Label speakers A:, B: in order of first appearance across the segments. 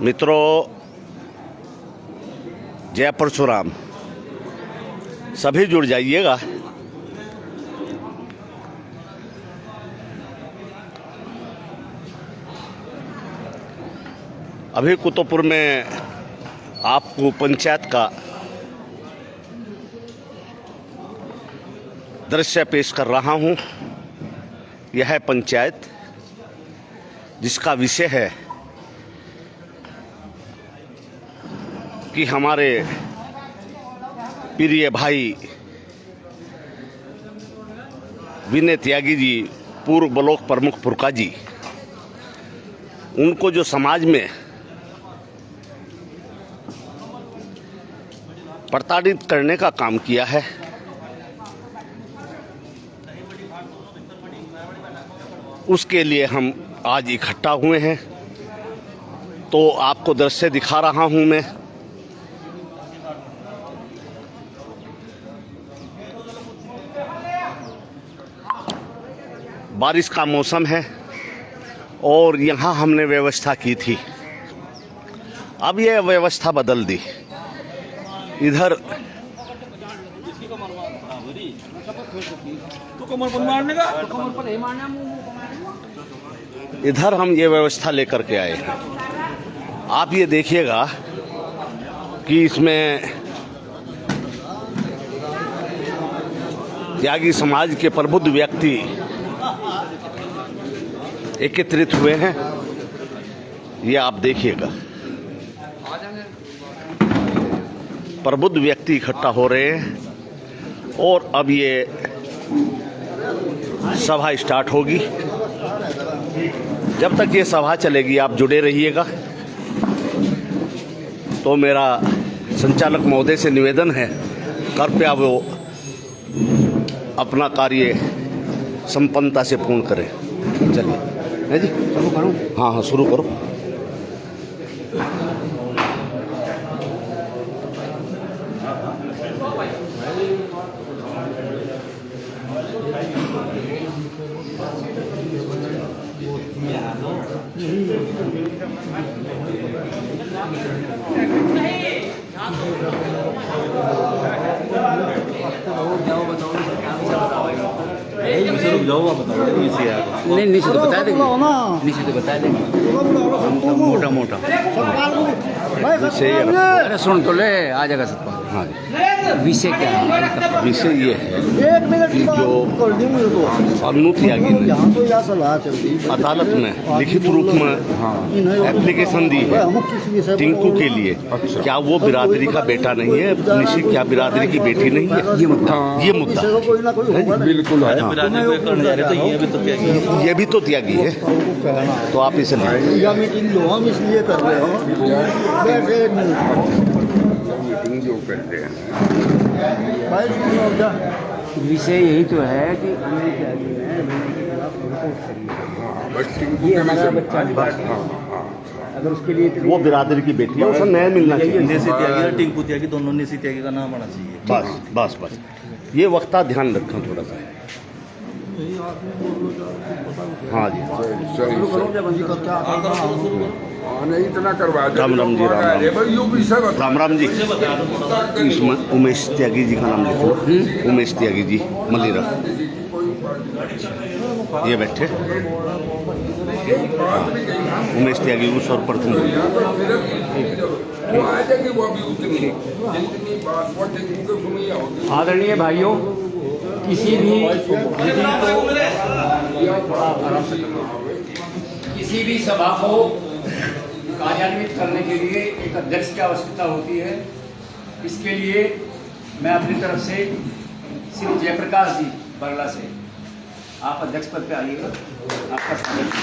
A: मित्रों, जय परशुराम। सभी जुड़ जाइएगा। अभी कुतुबपुर में आपको पंचायत का दृश्य पेश कर रहा हूं। यह है पंचायत जिसका विषय है कि हमारे प्रिय भाई विनय त्यागी जी, पूर्व ब्लॉक प्रमुख पुरका जी, उनको जो समाज में प्रताड़ित करने का काम किया है, उसके लिए हम आज इकट्ठा हुए हैं। तो आपको दृश्य दिखा रहा हूं मैं। बारिश का मौसम है और यहाँ हमने व्यवस्था की थी। अब यह व्यवस्था बदल दी। इधर हम ये व्यवस्था लेकर के आए हैं। आप ये देखिएगा कि इसमें त्यागी समाज के प्रबुद्ध व्यक्ति एकत्रित हुए हैं। ये आप देखिएगा, प्रबुद्ध व्यक्ति इकट्ठा हो रहे हैं और अब ये सभा स्टार्ट होगी। जब तक ये सभा चलेगी आप जुड़े रहिएगा। तो मेरा संचालक महोदय से निवेदन है, कृपया वो अपना कार्य संपन्नता से पूर्ण करें। चलिए जी, शुरू करूँ? हाँ, शुरू करो।
B: नहीं, नीचे तो बता देंगे, नीचे तो बता देंगे मोटा मोटा। अरे सुन तो ले, आ जाएगा सबका। हाँ, विषय क्या है?
A: विषय ये है कि जो अनु त्यागी ने अदालत में लिखित रूप में एप्लीकेशन दी है टिंकू के लिए। क्या वो बिरादरी का बेटा नहीं है? निशी क्या बिरादरी की बेटी नहीं है? ये मुद्दा
C: बिल्कुल है।
A: ये भी तो त्यागी है। तो आप इसे
C: मीटिंग जो करते हैं,
B: विषय यही तो है कि अनु त्यागी ने
C: बस टिंकू के विषय।
B: अगर उसके लिए
A: वो बिरादरी की बेटी है, उसे न्याय मिलना चाहिए।
D: निशी त्यागी और टिंकू त्यागी दोनों निशी त्यागी का नाम आना चाहिए।
A: बस बस बस, ये वक्ता ध्यान रखना थोड़ा सा। हाँ जी,
C: सही नहीं इतना करवा।
A: राम राम जी, राम राम जी। इसमें उमेश त्यागी जी का नाम लिखो। उमेश त्यागी जी, मलिरा, ये बैठे। उमेश त्यागी को सर्वप्रथम
B: आदरणीय भाइयों, किसी भी सभा को कार्यान्वित करने के लिए एक अध्यक्ष की आवश्यकता होती है। इसके लिए मैं अपनी तरफ से श्री जयप्रकाश जी बरला से आप अध्यक्ष पद पे आइएगा। आपका स्वागत है।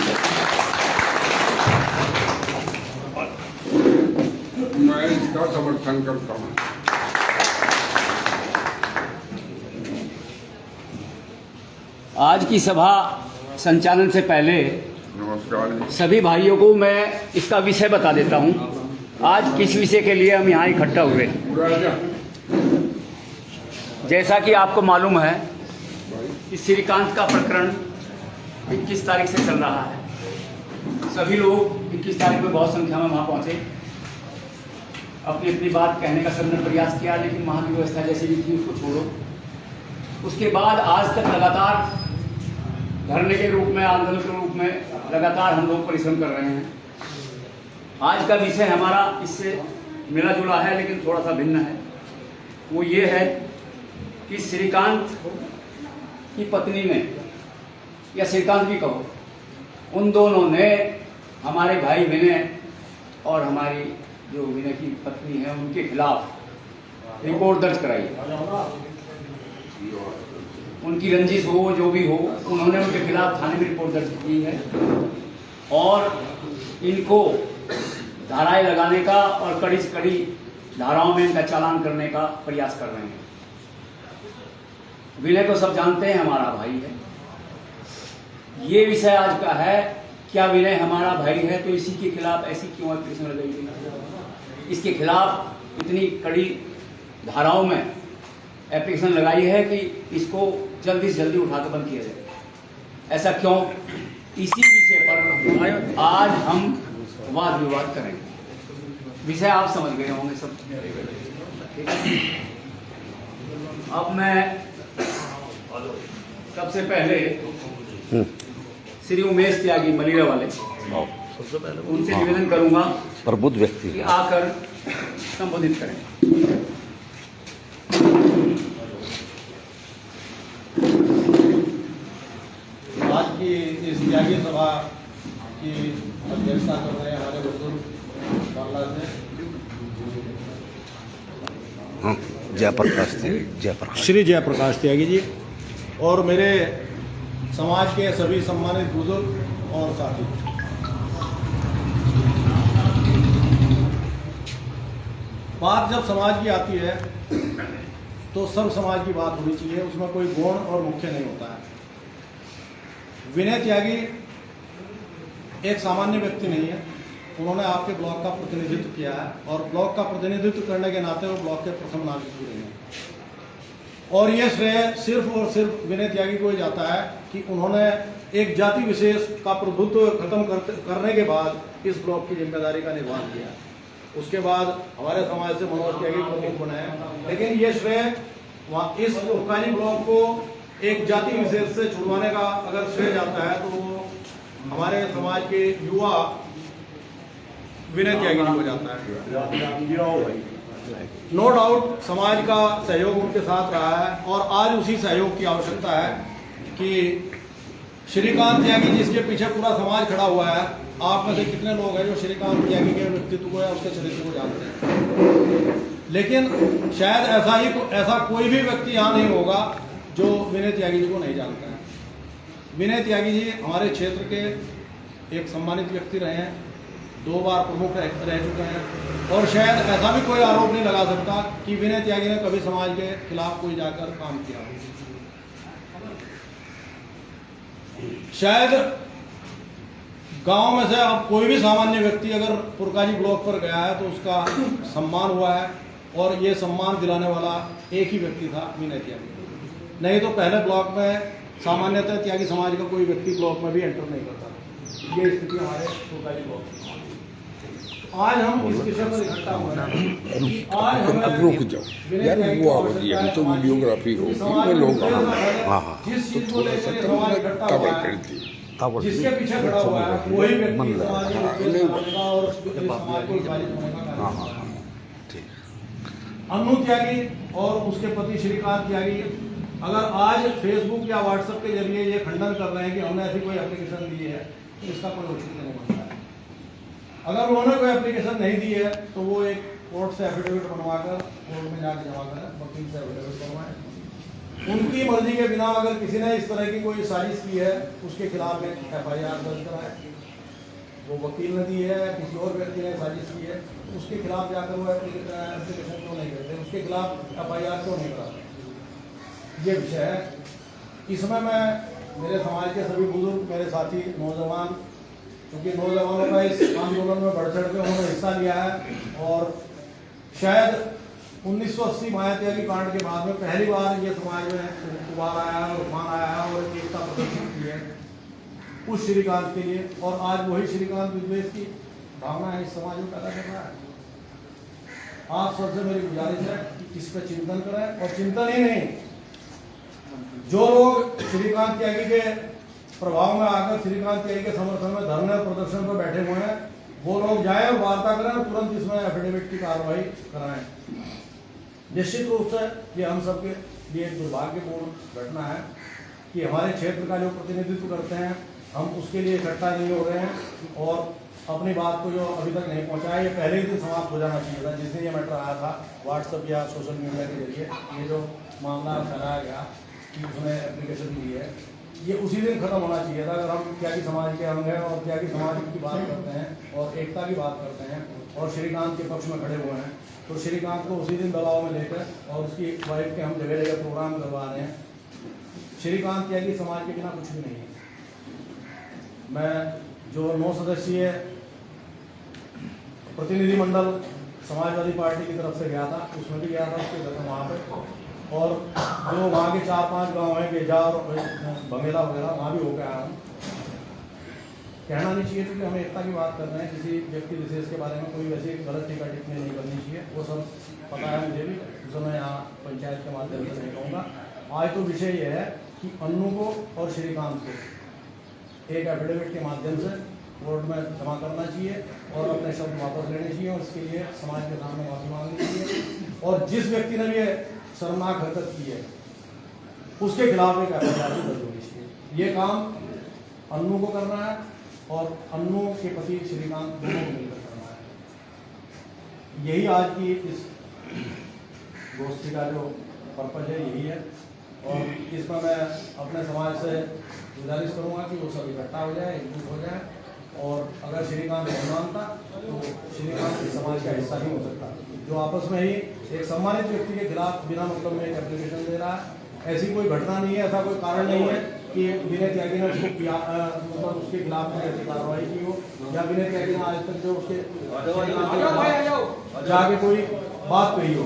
C: मैं इसका समर्थन करता हूँ।
B: आज की सभा संचालन से पहले
C: नमस्कार।
B: सभी भाइयों को मैं इसका विषय बता देता हूं। आज किस विषय के लिए हम यहाँ इकट्ठा हुए। जैसा कि आपको मालूम है कि श्रीकांत का प्रकरण 21 तारीख से चल रहा है। सभी लोग 21 तारीख को बहुत संख्या में वहाँ पहुँचे, अपनी अपनी बात कहने का सबने प्रयास किया, लेकिन वहाँ की व्यवस्था जैसी भी थी उसको छोड़ो। उसके बाद आज तक लगातार धरने के रूप में, आंदोलन के रूप में लगातार हम लोग परिश्रम कर रहे हैं। आज का विषय हमारा इससे मिला जुला है, लेकिन थोड़ा सा भिन्न है। वो ये है कि श्रीकांत की पत्नी ने, या श्रीकांत भी कहो, उन दोनों ने हमारे भाई विनय और हमारी जो विनय की पत्नी है उनके खिलाफ रिपोर्ट दर्ज कराई। उनकी रंजिश हो, जो भी हो, उन्होंने उनके खिलाफ थाने में रिपोर्ट दर्ज की है और इनको धाराएं लगाने का और कड़ी से कड़ी धाराओं में इनका चालान करने का प्रयास कर रहे हैं। विनय को सब जानते हैं, हमारा भाई है। ये विषय आज का है, क्या विनय हमारा भाई है तो इसी के खिलाफ ऐसी क्यों एप्लीकेशन लगाई गई? इसके खिलाफ इतनी कड़ी धाराओं में एप्लीकेशन लगाई है कि इसको जल्दी से जल्दी उठा के बंद किया जाए। ऐसा क्यों? इसी विषय पर आज हम वाद विवाद करेंगे। विषय आप समझ गए होंगे सब। अब मैं सबसे पहले श्री उमेश त्यागी मलिरा वाले उनसे निवेदन करूंगा
A: प्रबुद्ध व्यक्ति
B: कि आकर संबोधित करें।
E: आज की इस त्यागी सभा की अध्यक्षता कर रहे हैं हमारे बुजुर्ग बांग्लादेश से
A: हाँ, जयप्रकाश जयप्रकाश
E: श्री जयप्रकाश त्यागी जी और मेरे समाज के सभी सम्मानित बुजुर्ग और साथी। बात जब समाज की आती है तो सब समाज की बात होनी चाहिए, उसमें कोई गौण और मुख्य नहीं होता है। विनय त्यागी एक सामान्य व्यक्ति नहीं है, उन्होंने आपके ब्लॉक का प्रतिनिधित्व किया है और ब्लॉक का प्रतिनिधित्व करने के नाते वो ब्लॉक के प्रथम नागरिक भी रहे हैं। और ये श्रेय सिर्फ और सिर्फ विनय त्यागी को ही जाता है कि उन्होंने एक जाति विशेष का प्रभुत्व खत्म करने के बाद इस ब्लॉक की जिम्मेदारी का निर्वहन किया। उसके बाद हमारे समाज से मनोज त्यागी प्रमुख बने हैं, लेकिन ये श्रेय इस उपकाली ब्लॉक को एक जाति विशेष से छुड़वाने का अगर श्रेय जाता है तो वो हमारे समाज के युवा विनय त्यागी को जाता है। नो डाउट समाज का सहयोग उनके साथ रहा है और आज उसी सहयोग की आवश्यकता है कि श्रीकांत त्यागी जिसके पीछे पूरा समाज खड़ा हुआ है, आप में से कितने लोग हैं जो श्रीकांत त्यागी के व्यक्तित्व को या उसके चरित्र को जानते हैं? लेकिन शायद ऐसा कोई भी व्यक्ति यहाँ नहीं होगा जो विनय त्यागी जी को नहीं जानता है। विनय त्यागी जी हमारे क्षेत्र के एक सम्मानित व्यक्ति रहे हैं, 2 बार प्रमुख रह चुके हैं और शायद ऐसा भी कोई आरोप नहीं लगा सकता कि विनय त्यागी ने कभी समाज के खिलाफ कोई जाकर काम किया। शायद गांव में से अब कोई भी सामान्य व्यक्ति अगर पुरकाजी ब्लॉक पर गया है तो उसका सम्मान हुआ है और ये सम्मान दिलाने वाला एक ही व्यक्ति था, विनय त्यागी। नहीं तो पहले ब्लॉक में सामान्यतः त्यागी समाज का कोई व्यक्ति ब्लॉक में भी एंटर नहीं करता। ये स्थिति हमारे पुरकाजी ब्लॉक में। आज हम इस विषय पर इकट्ठा हुए हैं। आज
C: अब रुक जाओ यार, वो आवती है तो वीडियोग्राफी होगी, लोग
E: जिस चीज को लेकर समाज इकट्ठा हुआ है, जिसके पीछे खड़ा हुआ है वही व्यक्ति समाज का और समाज को विभाजित होने का काम कर रहा है। अनु त्यागी और उसके पति श्रीकांत त्यागी अगर आज फेसबुक या व्हाट्सएप के जरिए ये खंडन कर रहे हैं कि हमने ऐसी कोई एप्लीकेशन दी है तो इसका कोई औचित्य नहीं बनता है। अगर उन्होंने कोई एप्लीकेशन नहीं दी है तो वो एक कोर्ट से एफिडेविट बनवाकर कोर्ट में जाकर जमा करें, वकील से एफिडेविट बनवाएं। उनकी मर्जी के बिना अगर किसी ने इस तरह की कोई साजिश की है उसके खिलाफ एक FIR दर्ज कराए। वो वकील ने दी है, किसी और व्यक्ति ने साजिश की है, उसके खिलाफ जाकर वो एप्लीकेशन क्यों नहीं करते, उसके खिलाफ FIR क्यों नहीं कराते? ये विषय है। इसमें मैं मेरे समाज के सभी बुजुर्ग, मेरे साथी नौजवान, क्योंकि नौजवानों का इस आंदोलन में बढ़ चढ़ के उन्होंने हिस्सा लिया है और शायद 1980 माया त्यागी कांड के बाद में पहली बार ये समाज में उबार आया है, उफान आया है और एकता प्रदर्शित की है उस श्रीकांत के लिए। और आज वही श्रीकांत विद्वेष की भावना इस समाज में पैदा कर रहा है। आप सबसे मेरी गुजारिश है कि इस पर चिंतन करें, और चिंतन ही नहीं, जो लोग श्रीकांत त्यागी के प्रभाव में आकर श्रीकांत त्यागी के समर्थन में धरने और प्रदर्शन पर बैठे हुए हैं, वो लोग जाएं और वार्ता करें और तुरंत इसमें एफिडेविट की कार्रवाई कराएं। निश्चित रूप से ये हम सबके लिए एक दुर्भाग्यपूर्ण घटना है कि हमारे क्षेत्र का जो प्रतिनिधित्व करते हैं हम उसके लिए इकट्ठा नहीं हो रहे हैं, और अपनी बात को जो अभी तक नहीं पहुंचाया, ये पहले ही दिन समाप्त हो जाना चाहिए था। जिस दिन ये मैटर आया था व्हाट्सएप या सोशल मीडिया के जरिए ये जो मामला फैलाया गया कि उसने एप्लीकेशन दी है, ये उसी दिन खत्म होना चाहिए था। अगर हम त्यागी समाज के अंग हैं और त्यागी समाज की बात करते हैं और एकता की बात करते हैं और श्रीकांत के पक्ष में खड़े हुए हैं, तो श्रीकांत को उसी दिन दबाव में लेकर और उसकी वाइफ के हम जगह जगह प्रोग्राम करवा रहे हैं। श्रीकांत त्यागी समाज के बिना कुछ भी नहीं है। मैं जो 9 सदस्यीय प्रतिनिधिमंडल समाजवादी पार्टी की तरफ से गया था, उसमें भी गया था, उसके घर वहाँ पे, और जो वहाँ के 4-5 गांव हैं, बेजा और बंगेला वगैरह, वहाँ भी होकर आया हूँ। कहना नहीं चाहिए क्योंकि हम एकता की बात कर रहे हैं, किसी व्यक्ति विशेष के बारे में कोई वैसी गलत टीका टिप्पणी नहीं करनी चाहिए, वो सब पता है मुझे भी, उसे मैं यहाँ पंचायत के माध्यम से नहीं कहूँगा। आज तो विषय ये है कि अन्नू को और श्रीकांत को एक एफिडेविट के माध्यम से कोर्ट में जमा करना चाहिए और अपने शब्द वापस लेने चाहिए, और इसके लिए समाज के सामने माफी मांगनी चाहिए, और जिस व्यक्ति ने भी शर्मनाक हरकत की है उसके खिलाफ एक एफआईआर दर्ज होनी चाहिए। ये काम अन्नू को करना है और अन्नू के पति श्रीकांत दोनों को मिलकर करना है। यही आज की इस गोष्ठी का जो पर्पज है यही है, और इसमें मैं अपने समाज से गुजारिश करूंगा कि वो सब इकट्ठा हो जाए, एकजुट हो जाए, और अगर श्रीकांत नहीं मानता तो श्रीकांत इस समाज का हिस्सा नहीं हो सकता। जो आपस में ही एक सम्मानित व्यक्ति के खिलाफ बिना मतलब में एक एप्लीकेशन दे रहा है, ऐसी कोई घटना नहीं है, ऐसा कोई कारण नहीं है कि विनय त्यागी ने उसको मतलब उसके खिलाफ में ऐसी कार्रवाई की हो, या विनय त्यागी ने आज तक जो उसके जाके कोई बात कही हो।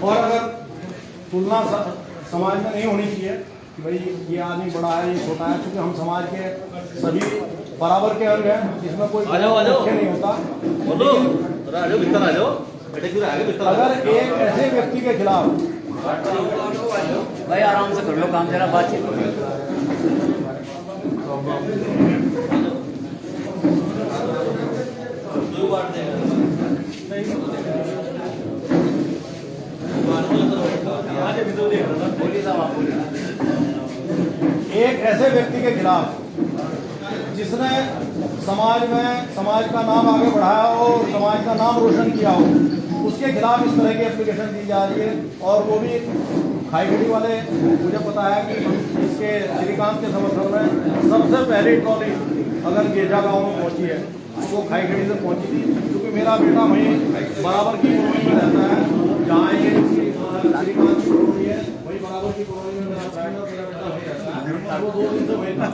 E: और अगर तुलना समाज में नहीं होनी चाहिए कि भाई ये आदमी बड़ा है, ये छोटा है, क्योंकि हम समाज के सभी बराबर के अंग हैं, इसमें कोई मुख्य नहीं होता। अगर एक ऐसे व्यक्ति के खिलाफ
B: भाई आराम से कर लो काम, जरा बातचीत करो।
E: एक ऐसे व्यक्ति के खिलाफ जिसने समाज में समाज का नाम आगे बढ़ाया हो, समाज का नाम रोशन किया हो, उसके खिलाफ इस तरह की एप्लीकेशन दी जा रही है, और वो भी खाईगढ़ी वाले। मुझे पता है कि इसके श्रीकांत के समर्थन में सबसे पहली ट्रॉली अगर गेजा गांव में पहुंची है तो वो खाईगढ़ी से पहुंची थी, क्योंकि मेरा बेटा वहीं बराबर की कॉलोनी में रहता है, जहाँ ये श्रीकांत की कॉलोनी है, वही बराबर की कॉलोनी में मेरा बेटा वही रहता है। वो 2 दिन से वही था,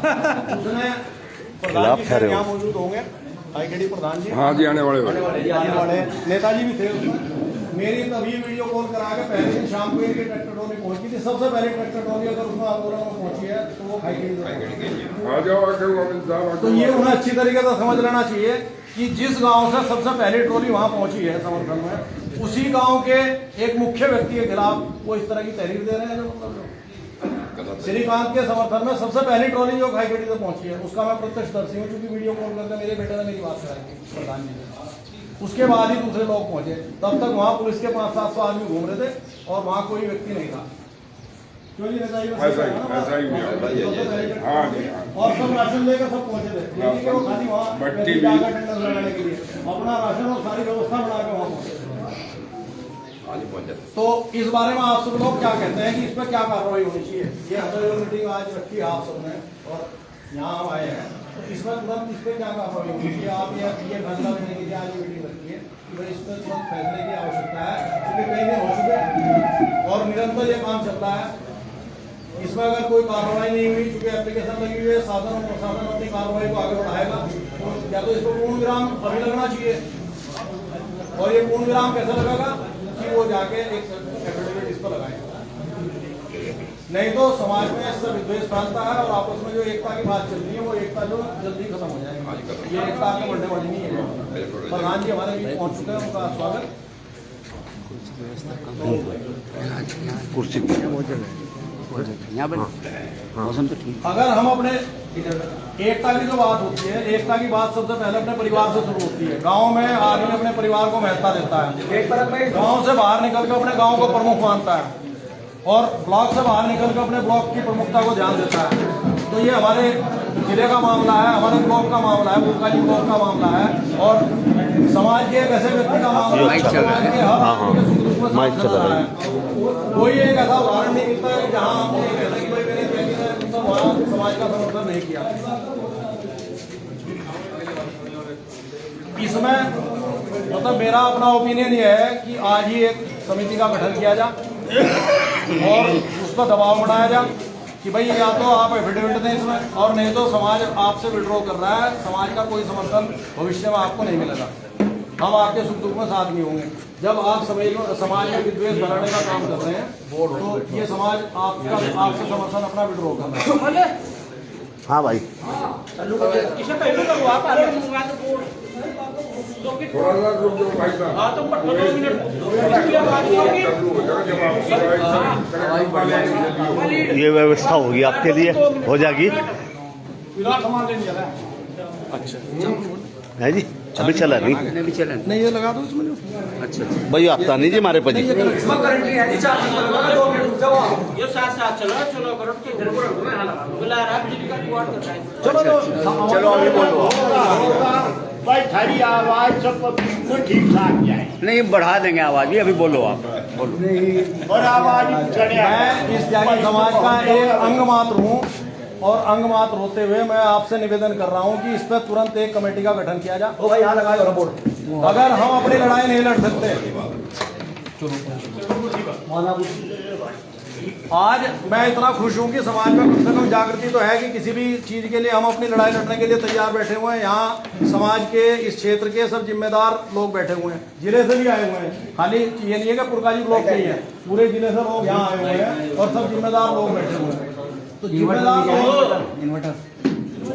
E: उसने प्रधान जी यहाँ मौजूद होंगे, खाईगढ़ी प्रधान जी,
C: हाँ जी, आने वाले
E: नेताजी भी थे उसमें। मेरी तभी वीडियो कॉल करा के पहले दिन शाम को इनकी ट्रैक्टर ट्रॉली पहुंची थी, सबसे पहले ट्रैक्टर ट्रॉली अगर उसमें आंदोलन में पहुंची है तो वो खाईगढ़ी। तो ये उन्हें अच्छी तरीके से समझ लेना चाहिए कि जिस गांव से सबसे पहले ट्रॉली वहां पहुंची है समर्थन में, उसी गांव के एक मुख्य व्यक्ति के खिलाफ वो इस तरह की तहरीर दे रहे हैं। जो मतलब श्रीकांत के समर्थन में सबसे पहली ट्रॉली जो खाईगढ़ी से पहुंची है उसका मैं प्रत्यक्षदर्शी हूँ, क्योंकि वीडियो कॉल करके मेरे बेटे ने मेरी बात कराई थी प्रधान जी से। उसके बाद ही दूसरे लोग पहुंचे, तब तक वहां पुलिस के 500-700 आदमी घूम रहे थे और वहां कोई व्यक्ति नहीं था। क्यों जी ऐसा ही और सब राशन लेकर सब पहुंचे थे, लेकिन कि वो खाली वहाँ टेंडर लगाने के लिए अपना राशन और सारी व्यवस्था बना के वहाँ पहुंचे। तो इस बारे में आप सब लोग क्या कहते हैं कि इस पर क्या कार्रवाई होनी चाहिए? ये हमने मीटिंग आज रखी है आप सबने और यहाँ हम आए हैं, तो इसमें तुरंत इस पर क्या कार्रवाई होनी चाहिए? आप ये फैसला लेने के लिए आज मीटिंग रखी है कि भाई इस पर तुरंत फैसले की आवश्यकता है, क्योंकि कई दिन हो चुके और निरंतर ये काम चल रहा है। इसमें अगर कोई कार्रवाई नहीं हुई, चूंकि एप्लीकेशन लगी हुई है, शासन और प्रशासन अपनी कार्रवाई को आगे बढ़ाएगा, तो या तो इस पर पूर्ण विराम अभी लगना चाहिए, और ये पूर्ण विराम कैसे लगेगा कि वो जाके एक एफिडेविट इस पर लगाएगा। नहीं तो समाज में इससे विद्वेष फैलता है और आपस में जो एकता की बात चल रही है वो एकता जो जल्दी खत्म हो जाएगी। ये एकता आगे बढ़ने वाली नहीं है। प्रधान जी हमारे बीच पहुंच चुके हैं, उनका स्वागत।
A: कुर्सी यहाँ पर मौसम तो ठीक।
E: अगर हम अपने एकता की जो बात होती है, एकता की बात सबसे पहले अपने परिवार से शुरू होती है। गांव में आदमी अपने परिवार को महत्ता देता है, गांव से बाहर निकल कर अपने गांव को प्रमुख मानता है और ब्लॉक से बाहर निकल कर अपने ब्लॉक की प्रमुखता को ध्यान देता है। तो ये हमारे जिले का मामला है, हमारे ब्लॉक का मामला है, बुरकाजी ब्लॉक का मामला है और समाज के एक ऐसे व्यक्ति का मामला है कोई एक ऐसा उदाहरण नहीं मिलता है जहाँ हम ये कहते हैं कि भाई मेरे व्यक्ति ने तो वहाँ समाज का समर्थन नहीं किया। इसमें मतलब मेरा अपना ओपिनियन ये है कि आज ही एक समिति का गठन किया जाए और उस पर दबाव बनाया जाए कि भाई या तो आप एफिडेविट दें इसमें, और नहीं तो समाज आपसे विड्रॉ कर रहा है, समाज का कोई समर्थन भविष्य में आपको नहीं मिलेगा। हम आपके सुख दुख में साथ नहीं होंगे। जब आप समाज में विद्वेष बढ़ाने का काम कर रहे हैं तो ये समाज आपसे समर्थन अपना विड्रॉ कर रहा है।
A: हाँ भाई ये व्यवस्था होगी आपके लिए, हो जाएगी। अच्छा है जी, अभी चला नहीं
E: ये लगा दो इसमें।
A: अच्छा भाई आता नहीं जी हमारे पे जी।
B: चलो अभी बोलो भाई, थारी आवाज सब बिल्कुल ठीक ठाक जाए। नहीं बढ़ा देंगे आवाज भी, अभी बोलो आप बोलो। और आवाज
E: मैं इस जाति समाज का एक अंग मात्र हूँ और अंग मात्र होते हुए मैं आपसे निवेदन कर रहा हूँ कि इस पर तुरंत एक कमेटी का गठन किया जाए। ओ भाई यहाँ लगाए रिपोर्ट। अगर हम अपनी लड़ाई नहीं लड़ सकते, आज मैं इतना खुश हूँ कि समाज में कम से कम जागृति तो है कि किसी भी चीज़ के लिए हम अपनी लड़ाई लड़ने के लिए तैयार बैठे हुए हैं। यहाँ समाज के इस क्षेत्र के सब जिम्मेदार लोग बैठे हुए हैं, जिले से भी आए हुए हैं। खाली ये नहीं है कि पुरकाजी ब्लॉक के ही है, पूरे जिले से लोग यहाँ आए हुए हैं और सब जिम्मेदार लोग बैठे हुए हैं। तो जिम्मेदार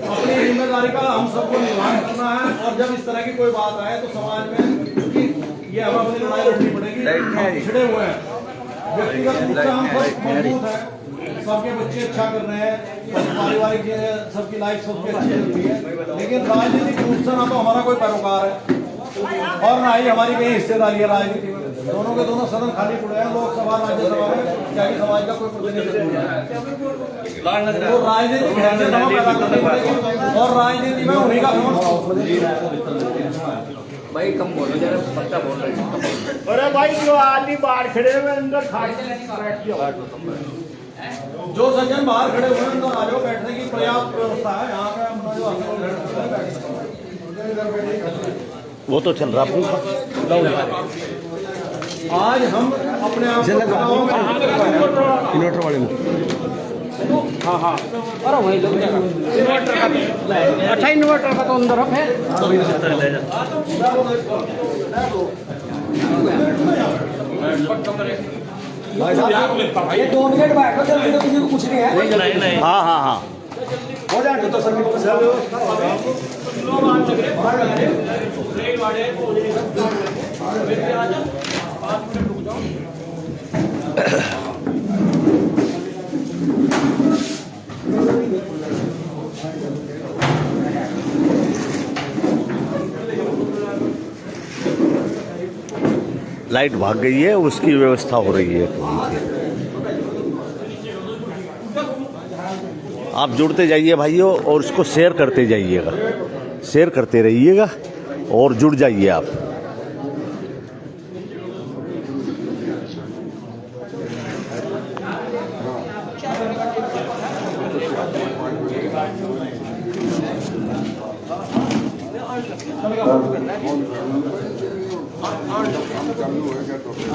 E: अपनी जिम्मेदारी का हम सबको निर्वहन करना है और जब इस तरह की कोई बात आए तो समाज में, क्योंकि ये हमें अपनी लड़ाई लड़नी पड़ेगी। हम छिड़े हुए हैं, व्यक्तिगत रूप से हम सब मजबूत हैं, सबके बच्चे अच्छा कर रहे हैं, पारिवारिक सबकी लाइफ सबकी अच्छी चल रही है, लेकिन राजनीतिक रूप से ना तो हमारा कोई पैरोकार है और ना ही हमारी कहीं हिस्सेदारी है राजनीति में। दोनों के दोनों सदन खाली पड़े हैं, लोकसभा राज्यसभा में, क्या समाज का कोई प्रतिनिधित्व नहीं है। तो राजनीतिक हैसियत हमें पैदा करनी पड़ेगी और राजनीति में उन्हीं का
B: भाई कम बोलो जरा, पक्का बोल रहे हैं।
F: अरे भाई जो आदमी बाहर खड़े हुए अंदर बैठ जाओ।
E: जो सज्जन बाहर खड़े हुए हैं अंदर आ जाओ, बैठने की पर्याप्त व्यवस्था है यहाँ पे। हम जो
A: वो तो चल रहा है।
E: आज हम अपने आप
C: इन्वर्टर वाले में
F: हाँ अरे वही लोग अच्छा इन्वर्टर का तो अंदर है।
E: ये 2 मिनट बैठो, जल्दी तो किसी को कुछ नहीं है।
A: हाँ हाँ हाँ
E: हो जाए तो
A: लाइट भाग गई है, उसकी व्यवस्था हो रही है। आप जुड़ते जाइए भाइयों और उसको शेयर करते जाइएगा, शेयर करते रहिएगा और जुड़ जाइए आप।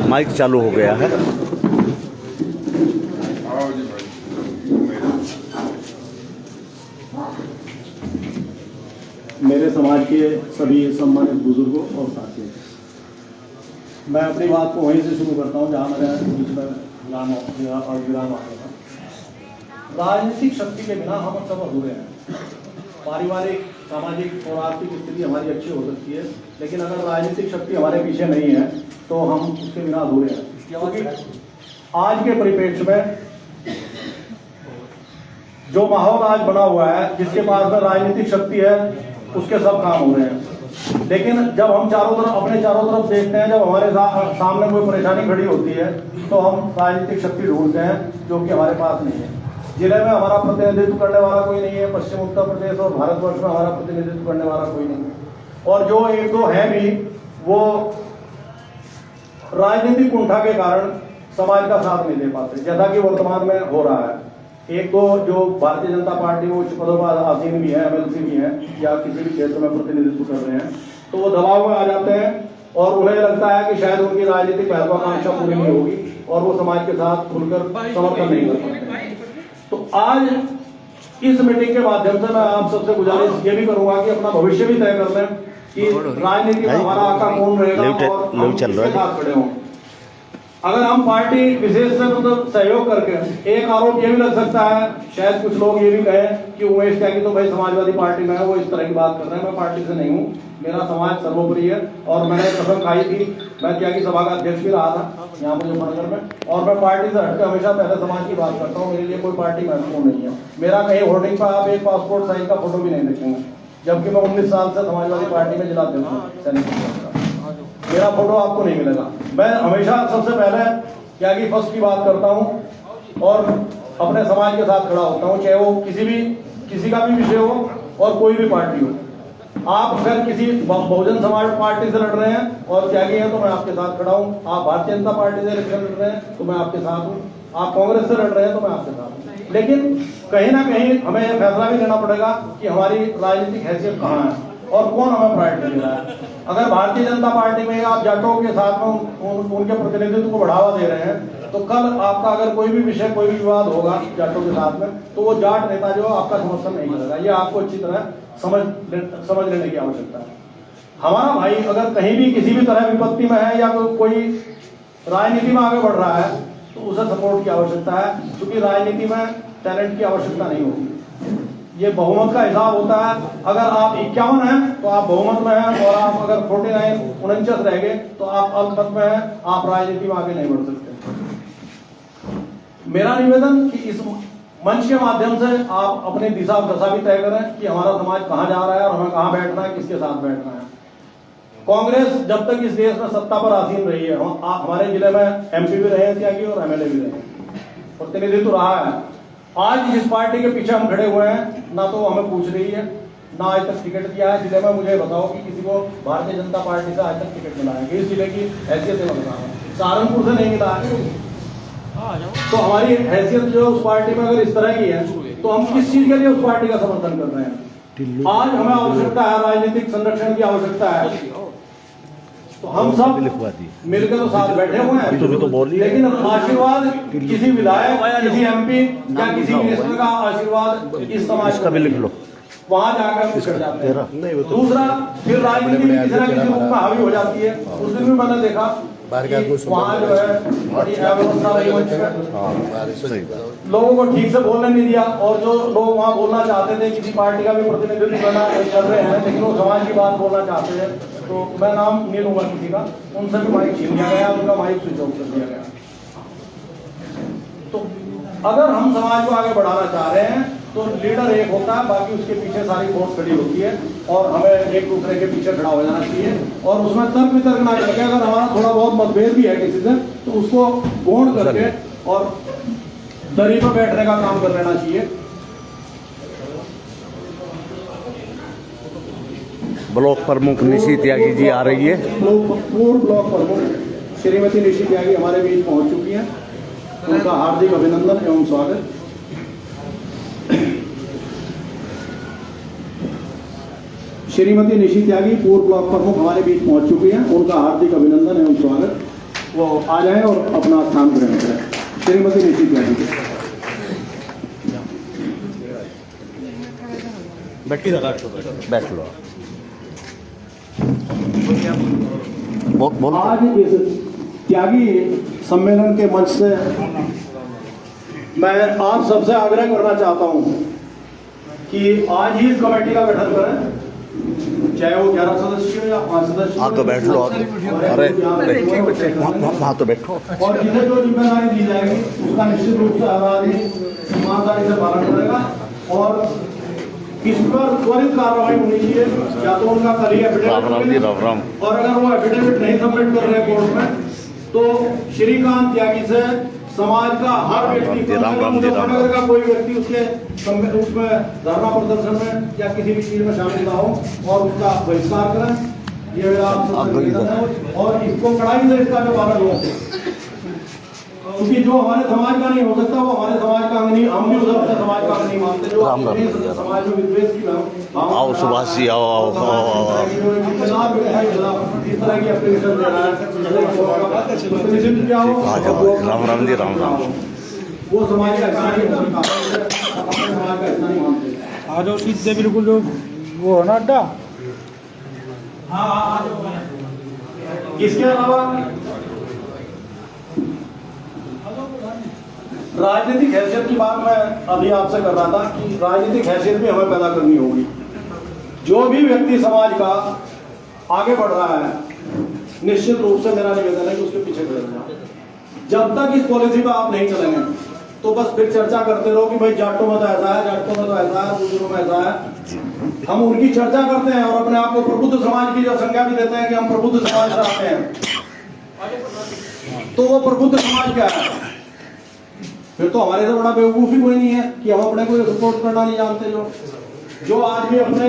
A: माइक चालू हो गया है।
G: मेरे समाज के सभी सम्मानित बुजुर्गों और साथियों, मैं अपनी बात को वहीं से शुरू करता हूँ जहाँ मेरा बीच में विराम आ गया था।
H: राजनीतिक शक्ति के बिना हम सब अधूरे हैं। पारिवारिक, सामाजिक और आर्थिक स्थिति हमारी अच्छी हो सकती है, लेकिन अगर राजनीतिक शक्ति हमारे पीछे नहीं है तो हम उसके बिना अधूरे हैं। क्योंकि आज के परिप्रेक्ष्य में जो माहौल आज बना हुआ है, जिसके पास में राजनीतिक शक्ति है उसके सब काम हो रहे हैं, लेकिन जब हम अपने चारों तरफ देखते हैं, जब हमारे सामने कोई परेशानी खड़ी होती है तो हम राजनीतिक शक्ति ढूंढते हैं जो कि हमारे पास नहीं है। जिले में हमारा प्रतिनिधित्व करने वाला कोई नहीं है, पश्चिम उत्तर प्रदेश और भारतवर्ष में हमारा प्रतिनिधित्व करने वाला कोई नहीं है, और जो एक दो है भी वो राजनीतिक कुंठा के कारण समाज का साथ नहीं दे पाते, जैसा कि वर्तमान में हो रहा है। एक तो जो भारतीय जनता पार्टी में उच्च पदों पर आसीन भी है, MLC भी हैं या किसी भी क्षेत्र में प्रतिनिधित्व कर रहे हैं, तो वो दबाव में आ जाते हैं और उन्हें लगता है कि शायद उनकी राजनीतिक महत्वाकांक्षा पूरी नहीं होगी और वो समाज के साथ खुलकर समर्थन नहीं कर पाते। तो आज इस मीटिंग के माध्यम से मैं आप सबसे गुजारिश ये भी करूंगा कि अपना भविष्य भी तय कर लें कि राजनीति में हमारा आका कौन रहेगा और हम किसके साथ खड़े हों। अगर हम पार्टी विशेष से मतलब सहयोग करके, एक आरोप ये भी लग सकता है, शायद कुछ लोग ये भी कहें कि उमेश त्यागी तो भाई समाजवादी पार्टी में है, वो इस तरह की बात कर रहे हैं। मैं पार्टी से नहीं हूँ, मेरा समाज सर्वोपरि है और मैंने कसम खाई थी, मैं त्यागी सभा का अध्यक्ष भी रहा था यहाँ मुजफ्फरनगर में, और मैं पार्टी से हटकर हमेशा पहले समाज की बात करता हूँ। मेरे लिए कोई पार्टी महत्वपूर्ण नहीं है। मेरा कहीं होर्डिंग पर आप एक पासपोर्ट साइज का फोटो भी नहीं देखेंगे, जबकि मैं 19 साल से समाजवादी पार्टी में जिलाध्यक्ष हूँ। मेरा फोटो आपको नहीं मिलेगा। मैं हमेशा सबसे पहले त्यागी फर्स्ट की बात करता हूं और अपने समाज के साथ खड़ा होता हूं, चाहे वो किसी का भी विषय हो और कोई भी पार्टी हो। आप अगर किसी बहुजन समाज पार्टी से लड़ रहे हैं और त्यागी हैं तो मैं आपके साथ खड़ा हूं। आप भारतीय जनता पार्टी से इलेक्शन लड़ रहे हैं तो मैं आपके साथ हूं। आप कांग्रेस से लड़ रहे हैं तो मैं आपके साथ हूं। लेकिन कहीं ना कहीं हमें यह फैसला भी लेना पड़ेगा कि हमारी राजनीतिक हैसियत कहाँ है और कौन हमें प्रायोरिटी दे रहा है। अगर भारतीय जनता पार्टी में आप जाटों के साथ में उनके प्रतिनिधित्व को बढ़ावा दे रहे हैं तो कल आपका अगर कोई भी विषय, कोई भी विवाद होगा जाटों के साथ में, तो वो जाट नेता जो आपका समर्थन नहीं करेगा। ये आपको अच्छी तरह समझ लेने की आवश्यकता है। हमारा भाई अगर कहीं भी किसी भी तरह विपत्ति में है या कोई राजनीति में आगे बढ़ रहा है तो उसे सपोर्ट की आवश्यकता है, क्योंकि राजनीति में टैलेंट की आवश्यकता नहीं होती। ये बहुमत का हिसाब होता है। अगर आप 51 हैं तो आप बहुमत में हैं, और आप अगर 49 रह गए तो आप अल्पमत में हैं, आप राजनीति में आगे नहीं बढ़ सकते। मेरा निवेदन कि इस मंच के माध्यम से आप अपनी दिशा दशा भी तय करें कि हमारा समाज कहाँ जा रहा है और हमें कहाँ बैठना है, किसके साथ बैठना है। कांग्रेस जब तक इस देश में सत्ता पर आसीन रही है, हमारे जिले में MP भी रहे हैं त्यागी और MLA भी रहे हैं, प्रतिनिधित्व रहा है। आज जिस पार्टी के पीछे हम खड़े हुए हैं, ना तो हमें पूछ रही है, ना आज तक टिकट दिया है जिले में। मुझे बताओ कि किसी को भारतीय जनता पार्टी से आज तक टिकट मिला है? इस जिले की हैसियत है, सहारनपुर से नहीं मिला है। तो हमारी हैसियत जो उस पार्टी में अगर इस तरह की है तो हम किस चीज के लिए उस पार्टी का समर्थन कर रहे हैं? आज हमें आवश्यकता है, राजनीतिक संरक्षण की आवश्यकता है, तो हम सब मिलकर तो साथ बैठे हुए हैं। लेकिन आशीर्वाद किसी विधायक, किसी MP या किसी मिनिस्टर का आशीर्वाद इस समाज का भी लिख लो, वहां जाकर कर जाते हैं। दूसरा, फिर राजनीति किसी न किसी रूप में हावी हो जाती है। उस दिन भी मैंने देखा वहाँ जो है बड़ी अव्यवस्था रही, लोगों को ठीक से बोलने नहीं दिया, और जो लोग वहाँ बोलना चाहते थे, किसी पार्टी का भी प्रतिनिधित्व करना कर रहे हैं लेकिन वो समाज की बात बोलना चाहते हैं, तो मैं नाम नहीं लूंगा किसी का, उनसे भी माइक छीन लिया गया, उनका माइक स्विच ऑफ कर दिया गया। तो अगर हम समाज को आगे बढ़ाना चाह रहे हैं तो लीडर एक होता है, बाकी उसके पीछे सारी फोर्स खड़ी होती है, और हमें एक दूसरे के पीछे खड़ा हो जाना चाहिए। और उसमें तर्क वितर्क ना करके, अगर हमारा थोड़ा बहुत मतभेद भी है किसी से, तो उसको गौण करके और दरी पर बैठने का काम कर लेना चाहिए।
A: ब्लॉक प्रमुख निशी त्यागी जी आ रही है।
H: पूर्व ब्लॉक प्रमुख श्रीमती निशी त्यागी हमारे बीच पहुंच चुकी हैं, उनका हार्दिक अभिनंदन एवं स्वागत। श्रीमती निशी त्यागी पूर्व ब्लॉक प्रमुख हमारे बीच पहुंच चुकी हैं, उनका हार्दिक अभिनंदन एवं स्वागत। वो आ जाएं और अपना स्थान ग्रहण करें। श्रीमती निशी त्यागी
A: बैठ लो।
H: आज इस त्यागी सम्मेलन के मंच से मैं आप सबसे आग्रह करना चाहता हूं कि आज ही इस कमेटी का गठन करें, चाहे वो 11 सदस्य हो या 5 सदस्य हो।
A: आगे बैठ लो, अरे वहाँ तो बैठो।
H: और जिसे जो जिम्मेदारी दी जाएगी उसका निश्चित रूप से हर आदमी ईमानदारी से पालन करेगा और इस पर त्वरित कार्रवाई होनी चाहिए। या तो उनका कल ही एफिडेविट, और अगर वो एफिडेविट नहीं सबमिट कर रहे कोर्ट में तो श्रीकांत त्यागी से समाज का हर व्यक्ति, मुजफ्फरनगर का कोई व्यक्ति उसमें धरना प्रदर्शन में या किसी भी चीज में शामिल ना हो और उसका बहिष्कार करें। ये मेरा आप सबसे निवेदन है और इसको कड़ाई से इसका जो पालन हो, क्योंकि जो हमारे समाज का नहीं हो सकता वो हमारे समाज का अंग नहीं, हम भी उधर अपने समाज का अंग नहीं मानते। जो समाज में विद्वेष की
A: आओ सुभाष जी, आओ आओ आओ।
H: इस तरह की एप्लीकेशन दे रहा है,
A: राम राम जी, राम राम।
H: वो समाज का हिस्सा नहीं, अपने समाज का हिस्सा नहीं मानते।
F: आ जाओ सीधे बिल्कुल जो वो है ना अड्डा।
H: इसके अलावा राजनीतिक हैसियत की बात मैं अभी आपसे कर रहा था कि राजनीतिक हैसियत भी हमें पैदा करनी होगी। जो भी व्यक्ति समाज का आगे बढ़ रहा है, निश्चित रूप से मेरा निवेदन है कि उसके पीछे खड़े रहना। जब तक इस पॉलिसी पर आप नहीं चलेंगे तो बस फिर चर्चा करते रहो कि भाई जाटों में तो ऐसा है, जाटों में तो ऐसा है, दूसरों में ऐसा है। हम उनकी चर्चा करते हैं और अपने आप को प्रबुद्ध समाज की जो संज्ञा भी देते हैं कि हम प्रबुद्ध समाज से आते हैं, तो वो प्रबुद्ध समाज क्या है? फिर तो हमारे से बड़ा बेवकूफ ही कोई नहीं है कि हम अपने को सपोर्ट करना नहीं जानते। जो आदमी अपने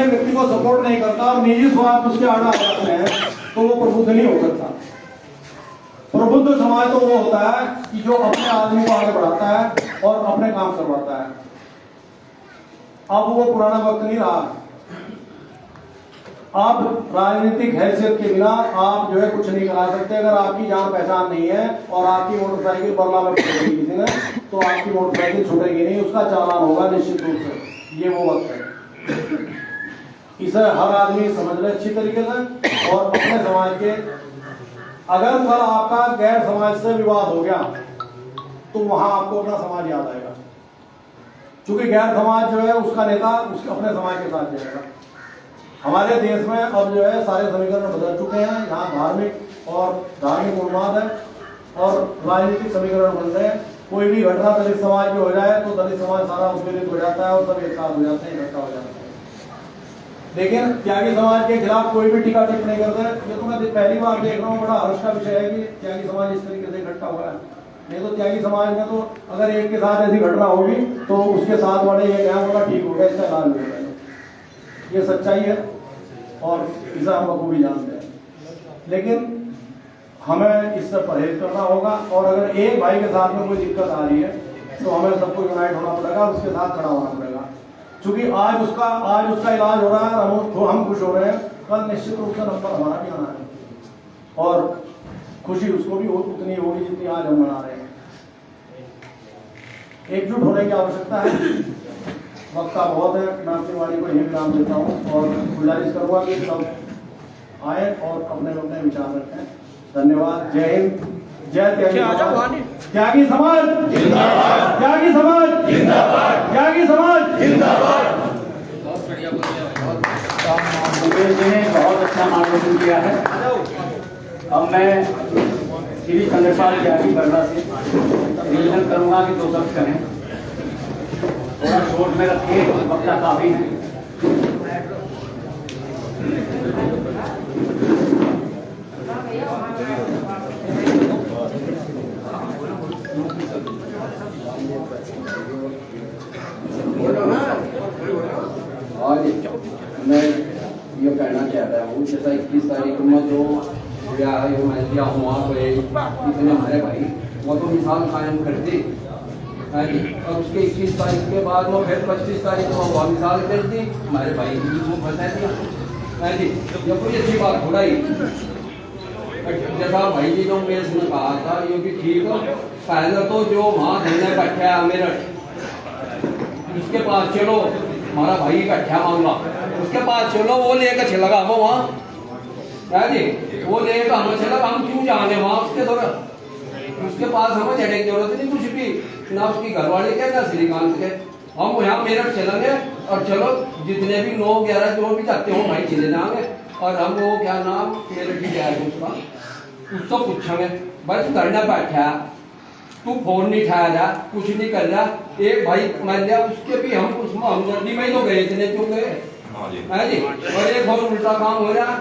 H: व्यक्ति को सपोर्ट नहीं करता और निजी स्वार्थ उसके आड़ा आ जाते हैं तो वो प्रबुद्ध नहीं हो सकता। प्रबुद्ध समाज तो वो होता है कि जो अपने आदमी को आगे बढ़ाता है और अपने काम करवाता है। अब वो पुराना वक्त नहीं रहा। आप राजनीतिक हैसियत के बिना आप जो है कुछ नहीं करा सकते। अगर आपकी जान पहचान नहीं है और आपकी मोटरसाइकिल बरला में छूटेगी किसी ने तो आपकी मोटरसाइकिल छूटेगी नहीं, उसका चालान होगा निश्चित रूप से। ये वो वक्त है, इसे हर आदमी समझ ले अच्छी तरीके से। और अपने समाज के अगर कल आपका गैर समाज से विवाद हो गया तो वहां आपको अपना समाज याद आएगा, क्योंकि गैर समाज जो है उसका नेता उसके अपने समाज के साथ जाएगा। हमारे देश में अब जो है सारे समीकरण बदल चुके हैं। यहाँ धार्मिक उन्माद है और राजनीतिक समीकरण बन रहे हैं। कोई भी घटना दलित समाज की हो जाए तो दलित समाज सारा उद्वेलित हो जाता है और सब एक साथ हो जाते हैं, इकट्ठा हो जाते हैं। लेकिन त्यागी समाज के खिलाफ कोई भी टीका टिप्पणी करता है। ये तो मैं पहली बार देख रहा हूँ, बड़ा हर्ष का विषय है कि त्यागी समाज इस तरीके से इकट्ठा हुआ है। नहीं तो त्यागी समाज में तो अगर एक के साथ ऐसी घटना होगी तो उसके साथ वाले ये क्या होगा, ठीक हो गया, इसका इलाज हो जाएगा। ये सच्चाई है और इसे हम बखूबी जानते हैं। लेकिन हमें इससे परहेज करना होगा और अगर एक भाई के साथ में कोई दिक्कत आ रही है तो हमें सबको यूनाइट होना पड़ेगा, उसके साथ खड़ा होना पड़ेगा। क्योंकि आज उसका इलाज हो रहा है, हम खुश हो रहे हैं, कल निश्चित रूप से नंबर हमारा भी आना है और खुशी उसको भी उतनी होगी जितनी आज हम मना रहे हैं। एकजुट होने की आवश्यकता है। वक्त का बहुत है, मैं अपनी वाणी को यही विराम देता हूँ और गुजारिश करूँगा कि सब आए और अपने अपने विचार रखें। धन्यवाद। जय हिंद, जय त्यागी समाज, त्यागी समाज जिंदाबाद, त्यागी समाज जिंदाबाद, त्यागी समाज जिंदाबाद।
B: मुकेश जी ने बहुत अच्छा मार्गदर्शन किया है। अब मैं श्री चंद्रपाल त्यागी बरला से निवेदन करूंगा कि 2 शब्द करें। थोड़ा शोर्ट में रखिए, वक्त काफी है।
I: आज मैं ये कहना चाहता हूँ, जैसा 21 तारीख में जो ब्याह मैं किया हूँ वहाँ पर इतने हमारे भाई वो तो मिसाल कायम करती और उसके 21 तारीख के बाद वो फिर 25 तारीख को वह मिसाल कर दी, हमारे भाई की वो बता दिया जी। ये कोई अच्छी बात थोड़ा ही, जैसा भाई जी जो मेरे कहा था ये भी ठीक है। पहले तो जो वहाँ धरने बैठा है मेरठ, उसके पास चलो, हमारा भाई का क्या मामला, उसके पास चलो, वो लेकर चलेगा वो वहाँ है जी, वो लेकर हमें चलेगा, हम क्यों जाने वहाँ उसके पास हमें जाने की जरूरत नहीं कुछ भी, ना उसकी घरवाली के ना श्रीकांत के। हम यहाँ मेरठ चलेंगे और चलो जितने भी 9-11 जो भी जाते हो भाई चले जाएंगे, और हम वो क्या नाम मेरठ ही जाएगा उसका, उसको पूछेंगे भाई तू धरना बैठा, तू फोन नहीं उठाया जा, कुछ नहीं कर रहा। एक भाई मान लिया उसके भी हम उसमें हमदर्दी में ही तो गए, इतने क्यों गए है जी। और एक बहुत उल्टा काम हो रहा,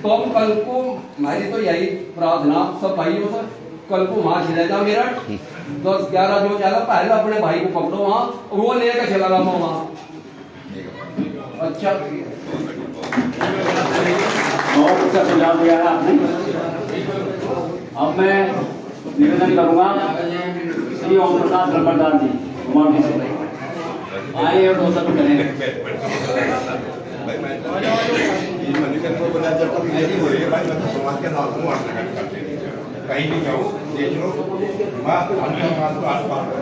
I: तो हम कल को हमारी तो यही प्रार्थना सब भाइयों से, कल को वहां चले जा मेरठ 10-11 जो ज्यादा पहले अपने भाई को पकड़ो वहां, वो लेकर चला गया वहां। अच्छा
B: बहुत अच्छा सुझाव दिया है आपने। अब मैं निवेदन करूंगा श्री ओम प्रकाश ब्रह्मदास जी गुवाहाटी से आए और 2 शब्द करें।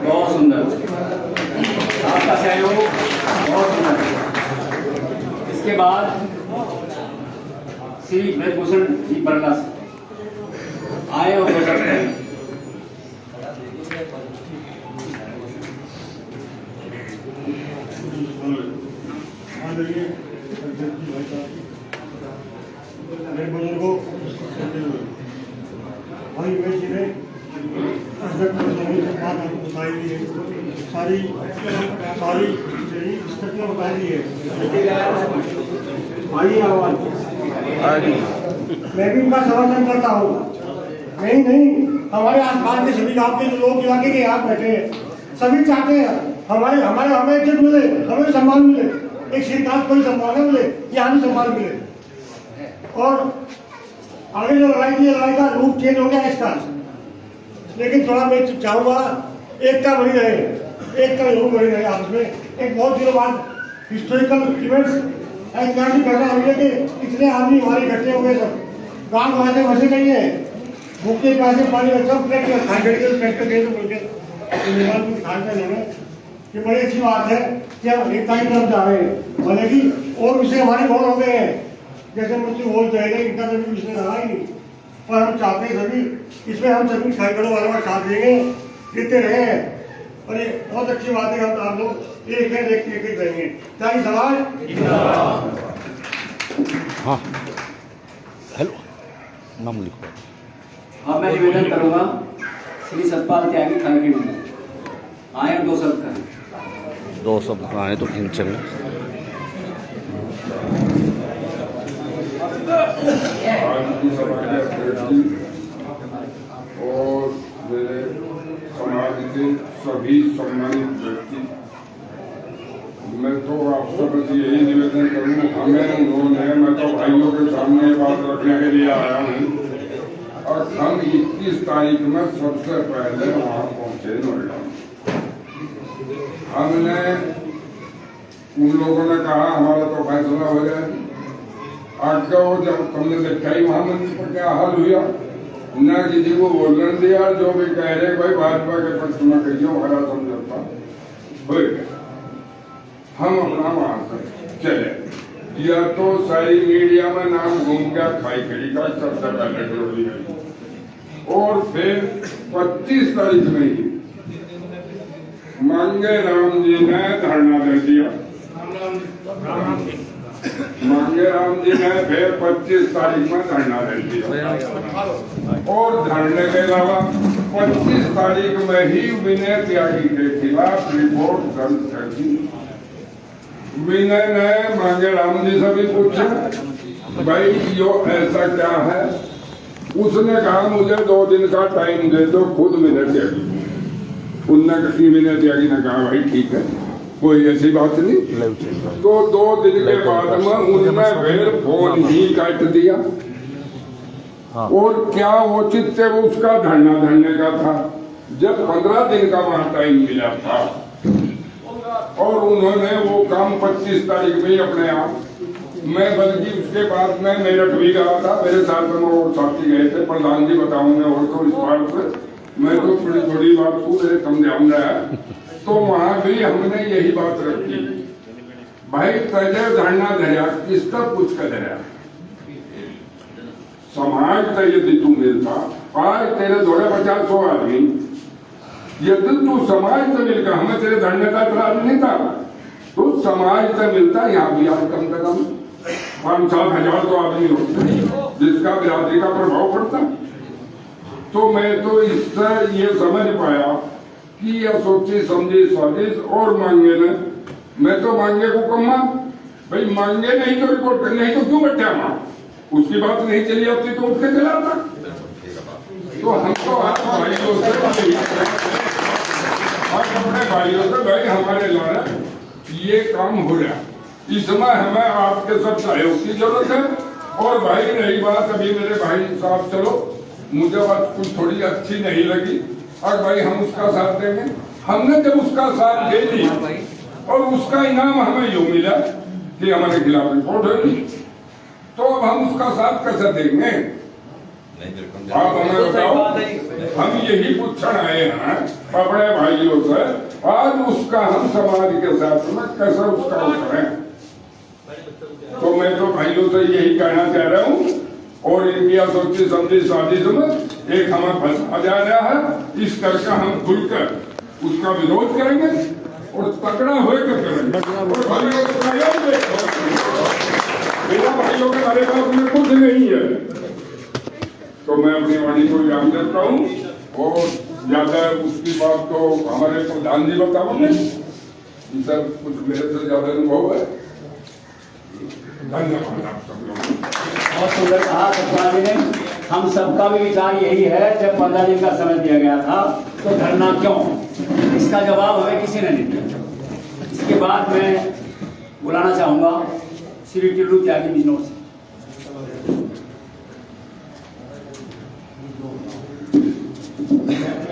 B: बहुत सुंदर आपका सहयोग, बहुत सुंदर। इसके बाद श्री ब्रजभूषण जी बरला आए और 2 शब्द करें।
G: मेरे बुजुर्गों भाई भाई जी ने बात हमको बताई दी है, सारी स्थितियाँ बताई दी है। भाई आवाज मैं भी उनका समर्थन करता हूँ। नहीं हमारे आसपास के सभी गाँव के लोग इलाके के यहाँ बैठे हैं, सभी चाहते हैं हमें इज्जत मिले, हमें सम्मान मिले, एक श्रीकांत को सम्मान मिले, यहाँ भी सम्मान मिले। और आगे जो लड़ाई थी, लड़ाई का रूप चेंज हो गया इसका, लेकिन थोड़ा मैं चाहूंगा एकता बनी रहे, एकता जरूर बनी रहे आपस में। एक बहुत दिनों बाद हिस्टोरिकल इवेंट्स ऐतिहासिक घटना हुई है कि इतने आदमी हमारे इकट्ठे हुए, सब गाँव वहाँ से वैसे नहीं है, भूखे प्यासे पानी सब ये बड़ी अच्छी बात है कि हम एकता की तरफ जा रहे हैं। भले कि और विषय हमारे बहुत हो गए हैं, जैसे मुझसे बोल जाएगा इनका सभी विषय रहा ही नहीं, पर हम चाहते हैं सभी इसमें हम सभी साइकिलों वाला साथ देंगे, देते रहे। और ये बहुत अच्छी बात है, हम आप लोग एक रहेंगे। क्या सवाल?
A: हाँ हेलो नाम लिखो।
B: अब मैं निवेदन करूंगा श्री सतपाल त्यागी खाई के आए 2 शब्द करें।
A: 2 शब्द आए तो खींचेंगे।
C: आज की सभा के अध्यक्ष और मेरे समाज के सभी सम्मानित व्यक्ति, मैं तो आप सबसे यही निवेदन करूँ, मैं तो भाइयों के सामने बात रखने के लिए आया हूँ। और हम 21 तारीख में सबसे पहले वहाँ पहुँचे नोएडा। हमने उन लोगों ने कहा हमारा तो फैसला हो जाए, आगे वो जब तुमने देखा ही वहां मंच पर क्या हाल हुआ, न किसी को बोलने दिया, जो भी कह रहे भाई भाजपा के पक्ष में कहिए हमारा समझौता हो गया। हम अपना वहां से चले, या तो सारी मीडिया में नाम घूम गया खाई खड़ी का सबसे पहले जोड़ी है, और फिर 25 तारीख में ही मांगे राम जी ने धरना दे दिया। मांगे राम जी ने फिर 25 तारीख में धरना दे दिया, और धरने के अलावा 25 तारीख में ही विनय त्यागी के खिलाफ रिपोर्ट दर्ज कर दी। विनय ने मांगे राम जी से भी पूछा भाई यो ऐसा क्या है, उसने कहा मुझे 2 दिन का टाइम दे दो, खुद विनय त्यागी विनय त्यागी ने कहा भाई ठीक है, कोई ऐसी बात नहीं। तो 2 दिन के बाद में उनने फिर फोन ही काट दिया। और क्या उचित से उसका धरना धरने का था, जब 15 दिन का वहां टाइम मिला था, और उन्होंने वो काम 25 तारीख में ही अपने आप, मैं बल्कि उसके बाद में मेरठ भी गया था, मेरे साथ में वो साथी गए थे, प्रधान जी बताऊंगे और तो इस बात से मैं तो थोड़ी बात को मेरे समझाऊंगा। तो वहां भी हमने यही बात रखी, भाई तजे धरना धरिया किसका कुछ का धरिया समाज का यदि तू मिलता, आज तेरे थोड़े 50-100 आदमी यदि तू समाज से मिलकर, हमें तेरे धरने का इतराज नहीं था, तो समाज से मिलता, यहाँ भी आज कम से कम 5-7 हजार तो आदमी होते जिसका बिरादरी का प्रभाव पड़ता। तो मैं तो इससे ये समझ पाया कि यह सोची समझी साजिश और मांगे न, मैं तो मांगे को कमा भाई, मांगे नहीं तो रिपोर्ट कर, नहीं तो क्यों बैठा मां, उसकी बात नहीं चली आती तो उठ के चलाता। तो हम तो आप भाइयों से अपने भाइयों से, भाई हमारे द्वारा ये काम हो रहा, इसमें हमें आपके सब सहयोग की जरूरत है। और भाई रही बात, अभी मेरे भाई साहब चलो मुझे बात कुछ थोड़ी अच्छी नहीं लगी, और भाई हम उसका साथ देंगे। हमने जब उसका साथ दे दिया और उसका इनाम हमें यूं मिला कि हमारे खिलाफ रिपोर्ट होगी, तो अब हम उसका साथ कैसे देंगे? आप हमें बताओ, हम यही पूछने आए हैं अपने भाइयों से, आज उसका हम समाज के साथ में कैसे उसका करें। तो मैं तो भाइयों से यही कहना चाह रहा हूँ, और इंडिया सोची समझी साजिश में एक हमें फंसा जा रहा है, इस करके हम खुलकर उसका विरोध करेंगे और तकड़ा होकर करेंगे। और भाइयों को मेरा भाइयों के हमारे पास में कुछ नहीं है, तो मैं अपनी वाणी को विराम देता हूँ, और ज्यादा उसकी बात तो हमारे प्रधान जी बताओगे, सर कुछ मेरे से ज्यादा अनुभव है। धन्यवाद आप सब लोग।
B: बहुत सुंदर कहा सतपाल जी ने। हम सबका भी विचार यही है, जब 15 दिन का समय दिया गया था तो धरना क्यों, इसका जवाब हमें किसी ने नहीं दिया। इसके बाद मैं बुलाना चाहूंगा श्री टिल्लू त्यागी बिजनौर से।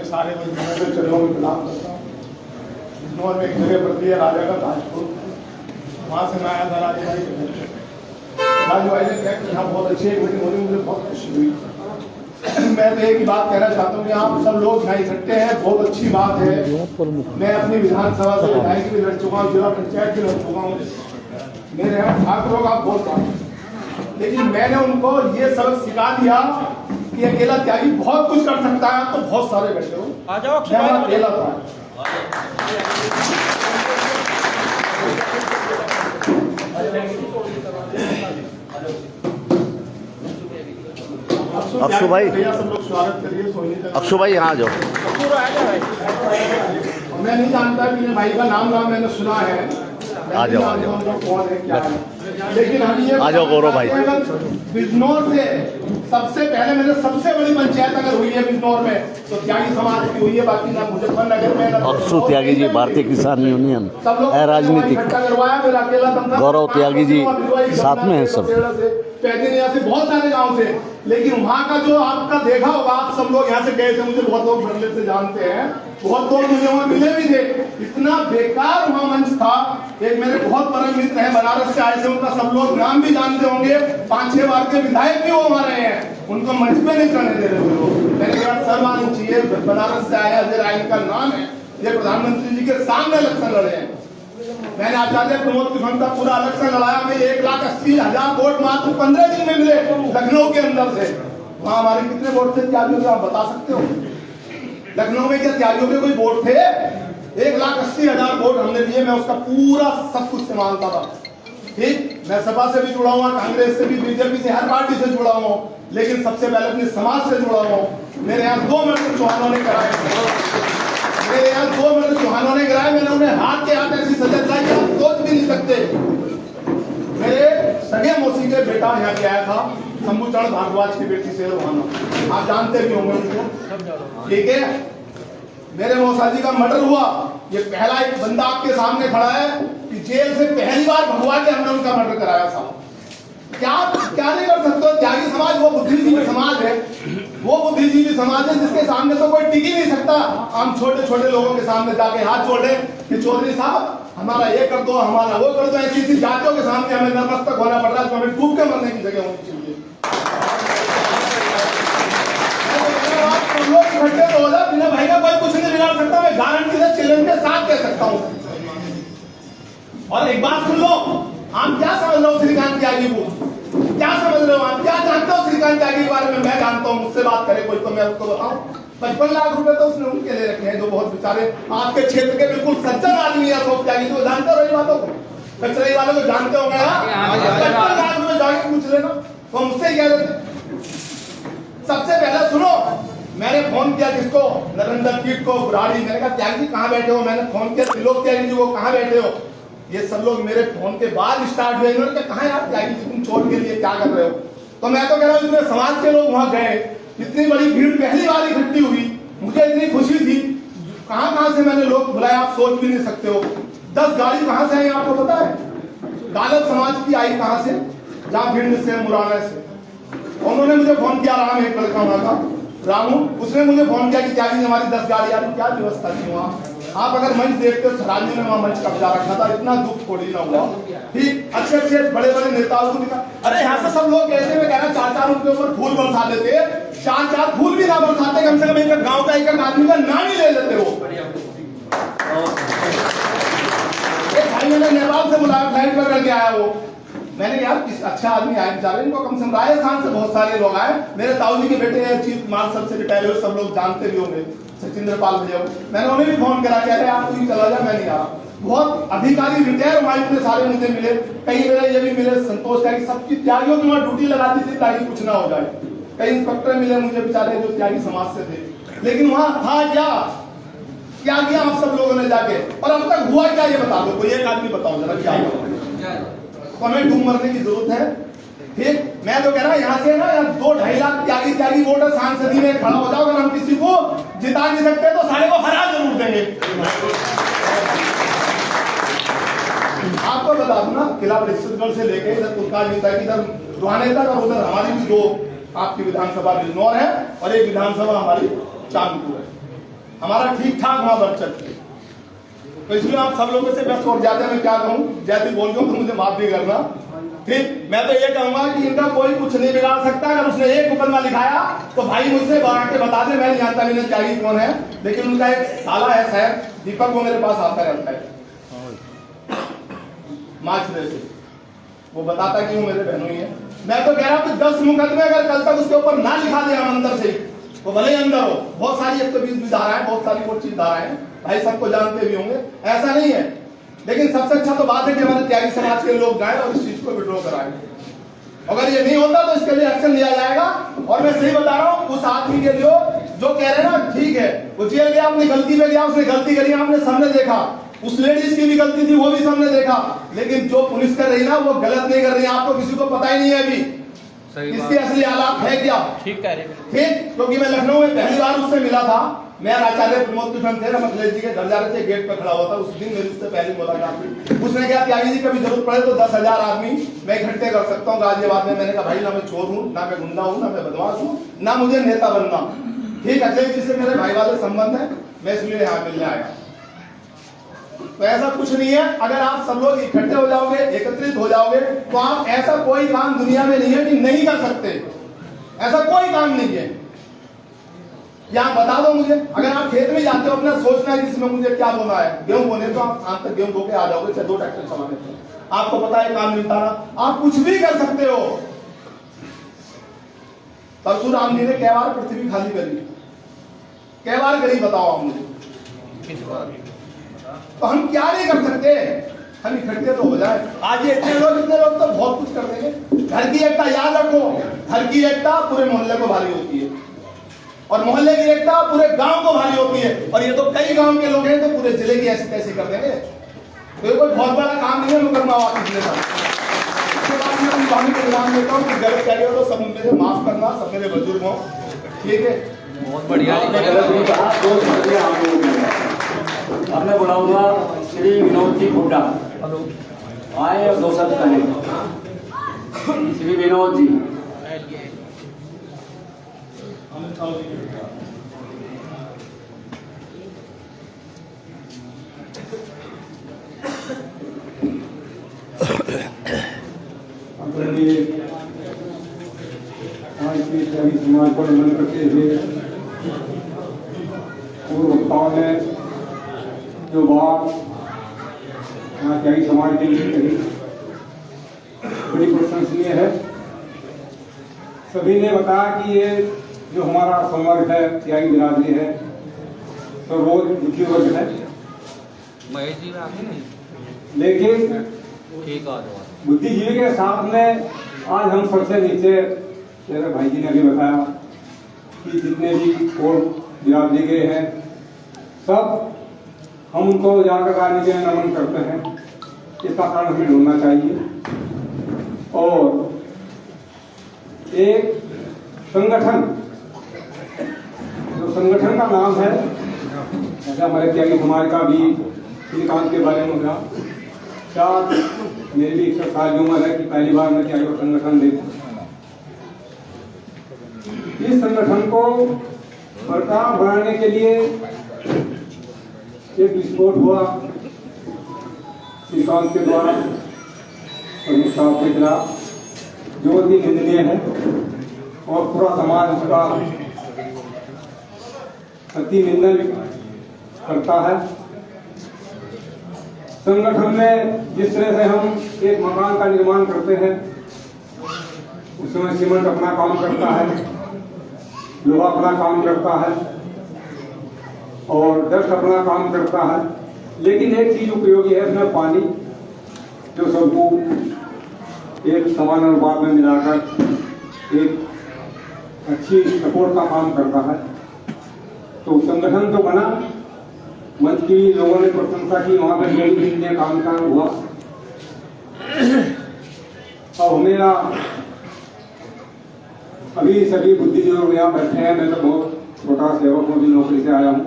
G: सारे चलो बिजनौर में एक जगह पड़ती है राजा का ताजपुर, वहाँ से मैं आया था राजू भाई के घर। राजू भाई ने क्या कहा, बहुत अच्छी एक मीटिंग होनी, मुझे बहुत खुशी हुई। मैं तो एक ही बात कहना चाहता हूँ कि आप सब लोग यहाँ इकट्ठे हैं, बहुत अच्छी बात है। मैं अपनी विधानसभा से विधायक भी लड़ चुका हूँ, जिला पंचायत भी लड़ चुका हूँ, मेरे यहाँ ठाकुरों का बहुत काम, लेकिन मैंने उनको ये सबक सिखा दिया कि अकेला त्यागी बहुत कुछ कर सकता है। तो बहुत सारे बैठे हो, मैं अकेला था।
A: अक्षु भाई,
G: सब लोग स्वागत करिए।
A: अक्षु भाई यहाँ आ जाओ।
G: मैं नहीं जानता कि भाई का नाम मैंने सुना है,
A: आ जाओ आ जाओ,
G: कौन है क्या है, लेकिन हम ये
A: आ जाओ गौरव भाई।
G: बिजनौर से सबसे पहले मैंने सबसे बड़ी पंचायत अगर हुई है बिजनौर में तो त्यागी समाज की हुई है, बाकी ना मुजफ्फरनगर में।
A: अक्षु त्यागी जी भारतीय किसान यूनियन राजनीतिक,
G: करवाया,
A: गौरव त्यागी जी साथ में है सब,
G: पैदिनिया से बहुत सारे गांव से। लेकिन वहाँ का जो आपका देखा होगा, आप सब लोग यहाँ से गए थे, मुझे बहुत लोग बदले से जानते हैं, बहुत लोग मुझे वहाँ मिले भी थे। इतना बेकार वहाँ मंच था। एक मेरे बहुत परम मित्र हैं बनारस से आए थे, उनका सब लोग नाम भी जानते होंगे, 5-6 बार के विधायक भी वो हमारे हैं, उनको मंच पे नहीं करने दे रहे लोग। मैंने कहा सर मालूम चाहिए, बनारस से आया अजय राय का नाम है, ये प्रधानमंत्री जी के सामने इलेक्शन लड़े हैं। मैंने आचार्य प्रमोद किशन का पूरा इलेक्शन लड़ाया, मैं 1,80,000 वोट मात्र 15 दिन में मिले लखनऊ के अंदर से। वहाँ हमारे कितने वोट थे त्यागियों के, आप बता सकते हो? लखनऊ में क्या त्यागियों के कोई वोट थे? 1,80,000 वोट हमने दिए। मैं उसका पूरा सब कुछ संभालता था। ठीक, मैं सपा से भी जुड़ा हुआ, कांग्रेस से भी, बीजेपी से, हर पार्टी से जुड़ा हुआ, लेकिन सबसे पहले अपने समाज से जुड़ा हुआ। मेरे यहाँ 2 मिनट चौहानों ने कराए, मेरे यहाँ 2 मिनट चौहानों ने कराए, मैंने उन्हें हाथ के हाथ ऐसी सजा दिलाई कि आप सोच भी नहीं सकते। मेरे सगे मौसी के बेटा यहाँ पे आया था, शंभूचरण भारद्वाज की बेटी से, आप जानते भी होंगे उनको, ठीक है। मेरे मौसा जी का मर्डर हुआ, ये पहला एक बंदा आपके सामने खड़ा है कि जेल से पहली बार भगवा के हमने उनका मर्डर कराया था। क्या नहीं कर सकते? त्यागी समाज वो बुद्धिजीवी समाज है, वो बुद्धिजीवी समाज है जिसके सामने तो कोई टिक ही नहीं सकता। हम छोटे छोटे लोगों के सामने जाके हाथ जोड़े कि चौधरी साहब हमारा ये कर दो, हमारा वो कर दो, ऐसी जातियों के सामने हमें नतमस्तक होना पड़ रहा है, तो हमें डूब के मरने की जगह होनी चाहिए। लोग इकट्ठे तो हो जाए, बिना भाई का कोई कुछ नहीं बिगाड़ सकता, मैं गारंटी से चैलेंज के साथ कह सकता हूँ। और एक बात सुन लो, आप क्या समझ रहे हो श्रीकांत त्यागी को? क्या समझ रहे हो आप? क्या जानते हो श्रीकांत त्यागी के बारे में? मैं जानता हूँ, मुझसे बात करे कोई तो मैं उसको बताऊं।
J: 55 लाख रुपए तो उसने उनके ले रखे हैं जो बहुत बेचारे आपके क्षेत्र के बिल्कुल सज्जन आदमी है। अशोक त्यागी तो जानते हो रही बातों को, कचरे वालों को जानते होंगे। 55 लाख रुपए जाके पूछ लेना, तो मुझसे कह रहे थे। सबसे पहले सुनो, मैंने फोन किया किसको, नरेंद्र कीट को, बुराड़ी। मैंने कहा त्यागी जी कहाँ बैठे हो? मैंने फोन किया त्रिलोक त्यागी जी को, कहाँ बैठे हो? ये सब लोग मेरे फोन के बाद स्टार्ट हुए। इन्होंने कहा कहाँ यार त्यागी जी, तुम छोड़ के लिए क्या कर रहे हो? तो मैं तो कह रहा हूँ इतने समाज के लोग वहां गए, इतनी बड़ी भीड़ पहली बार इकट्ठी हुई, मुझे इतनी खुशी थी। कहां से मैंने लोग बुलाए आप सोच भी नहीं सकते हो। 10 गाड़ी कहां से आई आपको पता है? गालत समाज की आई कहां से, जहां भिंड से, मुराना से। उन्होंने मुझे फोन किया, राम एक लड़का वहां का रामू, उसने मुझे फोन किया कि त्यागी हमारी 10 गाड़ी आ रही। क्या व्यवस्था थी वहाँ? आप अगर मंच देखते हो, सराजी ने वहाँ मंच कब्जा रखा था, इतना दुख थोड़ी ना हुआ। ठीक, अच्छे बड़े बड़े नेताओं को दिखा, अरे यहाँ से सब लोग कहते हुए कहना 4-4 उनके ऊपर फूल बरसा देते, 4-4 फूल भी ना बरसाते, कम से कम एक गाँव का एक आदमी का नाम ही ले लेते हो। एक भाई मैंने नेपाल से बुलाया, फ्लाइट पकड़ के आया वो। मैंने यार किस अच्छा आदमी आए बेचारे, इनको कम से कम राजस्थान से बहुत सारे लोग आए। मेरे ताऊ जी के बेटे हैं, चीफ मार्शल से रिटायर हुए, सब लोग जानते भी होंगे, सचिंद्र पाल भैया। मैंने उन्हें भी फोन करा, कह रहे आप तू ही चला जा, मैं नहीं आ रहा। बहुत अधिकारी रिटायर हुआ, इतने सारे मुझे मिले, कई मेरे ये भी मिले संतोष त्यागी, सबकी त्यागियों की वहां ड्यूटी लगा दी थी ताकि कुछ ना हो जाए। कई इंस्पेक्टर मिले मुझे बेचारे जो त्यागी समाज से थे, लेकिन वहां था क्या किया आप सब लोगों ने जाके, और अब तक हुआ क्या ये बता दो, कोई एक आदमी बताओ जरा क्या हुआ। तो हमें डूब मरने की जरूरत है। ठीक, मैं तो कह रहा यहाँ से ना 2-2.5 लाख त्यागी वोटर सांसदी में खड़ा हो जाओ। अगर हम किसी को जिता नहीं सकते तो सारे को हरा जरूर देंगे। आपको बता दूं ना, किला परिषदगढ़ से लेके इधर तुलकाजी तक, इधर दुहाने तक, और उधर हमारी भी 2 आपकी विधानसभा बिजनौर है और एक विधानसभा हमारी चांदपुर है। हमारा ठीक ठाक वहां वर्चस्व है। तो इसलिए आप सब लोगों से व्यस्त और ज्यादा मैं क्या कहूँ, जैसे बोल रहा हूँ तो मुझे माफ भी करना। ठीक, मैं तो ये कहूंगा कि इनका कोई कुछ नहीं बिगाड़ सकता। अगर उसने एक मुकदमा लिखाया तो भाई मुझसे के बता दे, मैं नहीं जानता मैंने त्यागी कौन है, लेकिन उनका एक साला है शायद दीपक, वो मेरे पास आता रहता है माचरे से, वो बताता कि वो मेरे बहनों ही है। मैं तो कह रहा हूँ कि 10 मुकदमे अगर कल तक उसके ऊपर ना लिखा दे हम अंदर से, वो भले ही अंदर हो। बहुत सारी 120 धाराएं, बहुत सारी वो चीज धाराएं, भाई सबको जानते भी होंगे, ऐसा नहीं है। लेकिन सबसे अच्छा तो बात है कि हमारे त्यागी समाज के लोग जाएं और इस चीज को विड्रॉ कराएं। अगर ये नहीं होता तो इसके लिए एक्शन लिया जाएगा। और मैं सही बता रहा हूँ, उस आदमी के लिए जो कह रहे हैं ना, ठीक है वो जेल गया, अपनी गलती पे गया, उसने गलती करी, आपने सामने देखा। उस लेडीज की भी गलती थी, वो भी सामने देखा। लेकिन जो पुलिस कर रही ना, वो गलत नहीं कर रही है, आपको किसी को पता ही नहीं है अभी इसके असली हालात है क्या। ठीक कह रहे हैं। ठीक, क्योंकि मैं लखनऊ में पहली बार उससे मिला था। मैं आचार्य प्रमोद कृष्ण थे, हम अखिलेश जी के घर जा रहे थे, गेट पर खड़ा हुआ था। उस दिन मेरी उससे पहली मुलाकात हुई। उसने कहा त्यागी जी कभी जरूरत पड़े तो 10,000 आदमी मैं इकट्ठे कर सकता हूँ गाजियाबाद में। मैंने कहा भाई ना मैं चोर हूँ, ना मैं गुंडा हूँ, ना मैं बदमाश हूँ, ना मुझे नेता बनना। ठीक, अखिलेश जी से मेरे भाई वाले संबंध है, मैं इसलिए यहाँ मिलने आया। तो ऐसा कुछ नहीं है, अगर आप सब लोग इकट्ठे हो जाओगे, एकत्रित हो जाओगे, तो आप ऐसा कोई काम दुनिया में नहीं है कि नहीं कर सकते। ऐसा कोई काम नहीं है। या बता दो मुझे, अगर आप खेत में जाते हो, अपना सोचना है कि इसमें मुझे क्या बोना है, गेहूं बोने, तो आप शाम तक गेहूं बो के आ जाओगे, चाहे 2 ट्रैक्टर चलाने थे, आपको पता है काम निपटाना। आप कुछ भी कर सकते हो। परशुराम जी ने कै बार पृथ्वी खाली करी, कै बार करी बताओ आप मुझे। तो हम क्या नहीं कर सकते, हम इकट्ठे तो हो जाए। आज ये इतने लोग तो बहुत कुछ कर देंगे। घर की एकता याद रखो, घर की एकता पूरे मोहल्ले को भारी होती है, और मोहल्ले की एकता पूरे गांव को भारी होती है। और ये तो कई गांव के लोग हैं तो पूरे जिले की ऐसे कैसे कर देंगे। तो ये कोई बहुत बड़ा काम नहीं है मुकदमा वापस लेना। इसके बाद मैं स्वामी को नाम लेता हूँ कि गलत करिए तो सब मेरे माफ करना, सब मेरे बुजुर्ग हो। ठीक है,
D: बहुत बढ़िया।
I: अब मैं बुलाऊंगा श्री विनोद जी हुड्डा, आए और 2 शब्द कहें। श्री विनोद जी।
C: समाज पर मन करते हुए पूर्व वक्ताओं ने जो बात यहाँ त्यागी समाज के लिए कही, बड़ी प्रशंसनीय है। सभी ने बताया कि ये जो हमारा संवर्ग है, त्यागी बिरादरी है, तो रोज दुखी वर्ग है, लेकिन बुद्धिजीवी के साथ में आज हम सबसे नीचे, मेरे भाई जी ने भी बताया कि जितने भी और बिरादरी के हैं सब हम उनको जाकर गाने के नमन करते हैं। इसका कारण हमें ढूंढना चाहिए और एक संगठन, जो संगठन का नाम है, जैसे हमारे त्यागी समाज का भी श्रीकांत के बारे में हुआ, क्या मेरी भी 100 साल की उम्र है कि पहली बार मैं त्यागी संगठन देखूं। इस संगठन को बरकरार बनाने के लिए एक विस्फोट हुआ श्रीकांत के द्वारा प्रमुख साहब के खिलाफ, जो अति निंदनीय है और पूरा समाज उसका अति निंदन करता है। संगठन में जिस तरह से हम एक मकान का निर्माण करते हैं, उसमें सीमेंट अपना काम करता है, लोहा अपना काम करता है और डस्ट अपना काम करता है, लेकिन एक चीज उपयोगी है उसमें पानी, जो सबको एक समान अनुपात में मिलाकर एक अच्छी सपोर्ट का काम करता है। तो संगठन तो बना, मंच की लोगों ने प्रशंसा की, वहां पर ने काम का हुआ। और मेरा अभी सभी बुद्धिजीवी यहाँ बैठे हैं, मैं तो बहुत छोटा सेवक हूँ, नौकरी से आया हूँ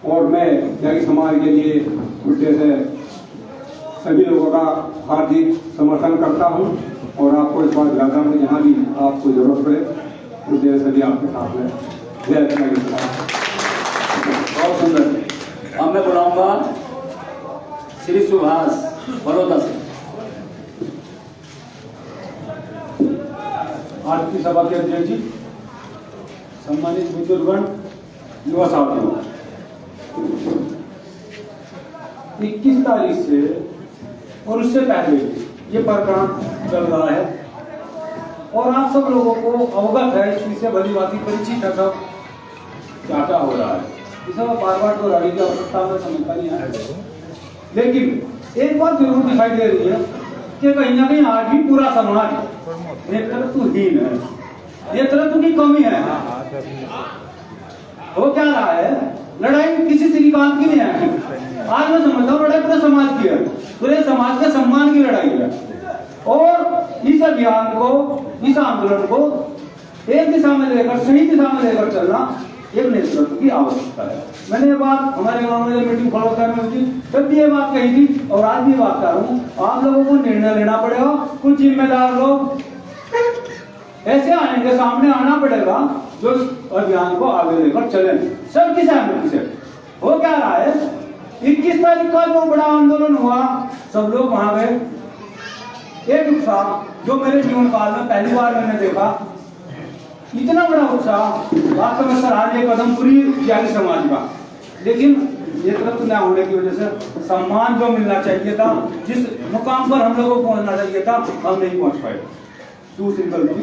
C: और मैं त्यागी समाज के लिए उल्टे से सभी लोगों का हार्दिक समर्थन करता हूँ और आपको इस बात दिलाता हूँ जहाँ भी आपको जरूरत पड़े उस देर सभी आपके साथ में। जय त्यागी समाज।
B: बहुत सुंदर। अब मैं बुलाऊंगा श्री सुभाष बड़ौदा से।
K: आज की सभा के अध्यक्ष जी, सम्मानित बुजुर्गगण, युवा साथियों, 21 तारीख से और उससे पहले ये प्रकरण चल रहा है और आप सब लोगों को अवगत है, इस विषय भली बात परिचित है सब क्या क्या हो रहा है। इसे बार बार तो लड़ाई की आवश्यकता में समझता नहीं है, लेकिन एक बात जरूर दिखाई दे रही है कि कहीं ना कहीं आज भी पूरा समाज एक तरफ तो हीन है, एक तरफ की कमी है। वो क्या रहा है, लड़ाई किसी श्रीकांत की नहीं है, आज मैं समझता हूँ लड़ाई पूरे समाज की है, पूरे समाज के सम्मान की लड़ाई है। और इस अभियान को, इस आंदोलन को एक दिशा में लेकर, सही दिशा में लेकर चलना एक नेतृत्व की आवश्यकता है। मैंने ये बात हमारे गांव में मीटिंग खड़ोतर में हुई, तब भी ये बात कही थी और आज भी बात कर रहा हूँ। आप लोगों को निर्णय लेना पड़ेगा, कुछ जिम्मेदार लोग ऐसे आएंगे, सामने आना पड़ेगा जो अभियान को आगे लेकर चले सबकी सहमति से। वो क्या रहा है, 21 तारीख का जो बड़ा आंदोलन हुआ, सब लोग वहां गए। एक उत्साह जो मेरे जीवन काल में पहली बार मैंने देखा, इतना बड़ा उत्साह, वास्तव में सराहनीय कदम पूरी त्यागी समाज का। लेकिन नेतृत्व न होने की वजह से सम्मान जो मिलना चाहिए था, जिस मुकाम पर हम लोगों को पहुंचना चाहिए था, हम नहीं पहुंच पाए। दूसरी गलती,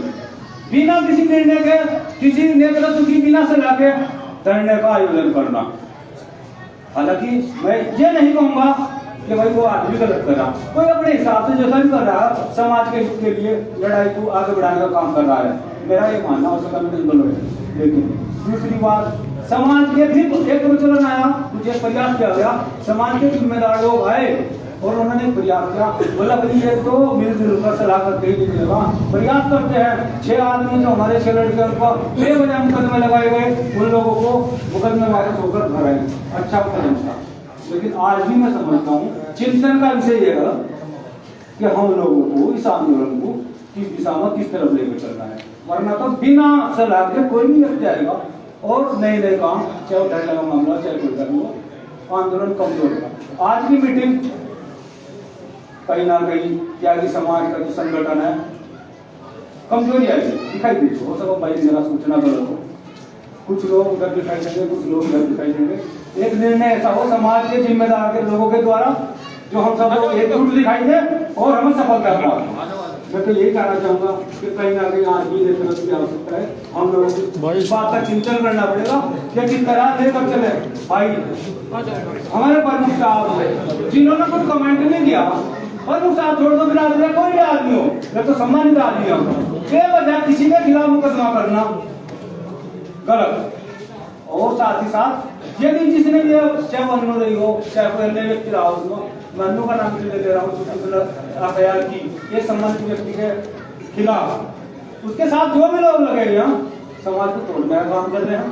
K: बिना किसी निर्णय के, किसी नेतृत्व की बिना सलाह के धरने का आयोजन करना। हालांकि मैं ये नहीं कहूंगा कि भाई वो आदमी गलत कर रहा, कोई अपने हिसाब से जैसा भी कर रहा है, समाज के लिए लड़ाई को आगे बढ़ाने का काम कर रहा है, मेरा ये मानना हो सकता है। लेकिन दूसरी बात, समाज के भी एक प्रचलन आया, मुझे प्रयास किया गया, समाज के जिम्मेदार लोग आए और उन्होंने प्रयास किया, बोला भाई ये तो मिलजुल कर सलाह करके ही निकलेगा। प्रयास करते हैं, 6 आदमी जो हमारे 6 लड़के उनको बेवजह मुकदमे लगाए गए, उन लोगों को मुकदमे वापस होकर घर आए। अच्छा कदम था, लेकिन आज भी मैं समझता हूँ चिंतन का विषय यह है कि हम लोगों को इस आंदोलन को किस दिशा में किस तरफ लेकर चलना है, वरना तो बिना सलाह के कोई भी व्यक्ति आएगा और नए नए काम, चाहे उठाने का मामला, चाहे कोई कर लो, आंदोलन कमजोर होगा। आज की मीटिंग कहीं ना कहीं त्यागी समाज का जो संगठन है कमजोरी आई दिखाई दे, हो सको भाई जरा सूचना गलत हो, कुछ लोग उधर दिखाई देंगे, कुछ लोग इधर दिखाई देंगे। एक निर्णय ऐसा हो समाज के जिम्मेदार के लोगों के द्वारा जो हम सब लोग एकजुट दिखाई दे और हमें सफल करना। मैं तो यही कहना चाहूंगा कि कहीं ना कहीं आज भी नेतृत्व की आवश्यकता है। हम लोगों को इस बात का चिंतन करना पड़ेगा कि किस तरह लेकर चले। भाई हमारे प्रमुख साहब जिन्होंने कुछ कमेंट नहीं किया, प्रमुख साहब छोड़ दो, बिना कोई भी आदमी हो, मैं तो सम्मानित आदमी हूँ, बेवजह किसी के खिलाफ मुकदमा करना गलत। और साथ ही साथ यदि जिसने भी चाहे मनु रही हो चाहे कोई अन्य व्यक्ति रहा हो, मनु का नाम ले दे रहा हूँ एफआईआर की, ये संबंधित व्यक्ति के खिलाफ उसके साथ जो भी लोग लगे हुए हैं समाज को तोड़ने का काम कर रहे हैं।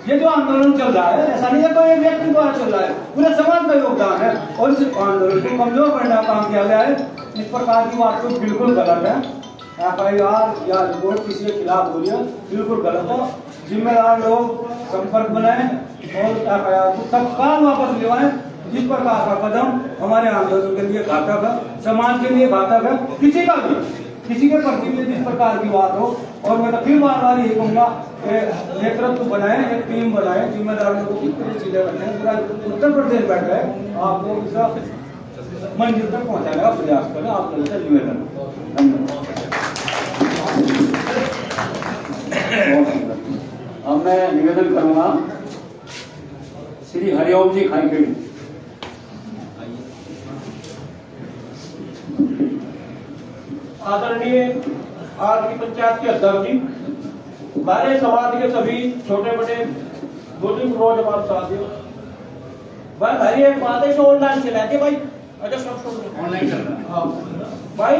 K: ये जो आंदोलन चल रहा है ऐसा नहीं है कोई एक व्यक्ति द्वारा चल रहा है, पूरे समाज का योगदान है और इस आंदोलन को कमजोर करने का काम किया गया है। इस प्रकार की बात तो बिल्कुल गलत है। एफआईआर या रिपोर्ट किसी के खिलाफ हो रही है बिल्कुल गलत है। जिम्मेदार लोग संपर्क बनाए और एफआईआर को तत्काल वापस लेवाएं। जिस प्रकार का कदम हमारे आंदोलन के लिए घातक है, समाज के लिए घातक है, किसी का भी किसी के प्रति भी जिस प्रकार की बात हो, और मैं तो फिर बार बार यही कहूँगा नेतृत्व बनाए, एक टीम बनाए, जिम्मेदार लोगों की पूरी चीजें रखें, पूरा उत्तर प्रदेश बैठ गए आपको इसका मंजिल तक पहुँचाने का प्रयास करें। आप लोगों से निवेदन।
B: अब मैं निवेदन करूंगा श्री हरिओम जी खाईखेड़ी।
J: आदरणीय आज की पंचायत के अध्यक्ष जी, हमारे समाज के सभी छोटे बड़े बुजुर्ग नौजवान साथियों, बस हरी एक बात है ऑनलाइन चलाते भाई। अच्छा सब
B: ऑनलाइन चल रहा है।
J: हाँ भाई,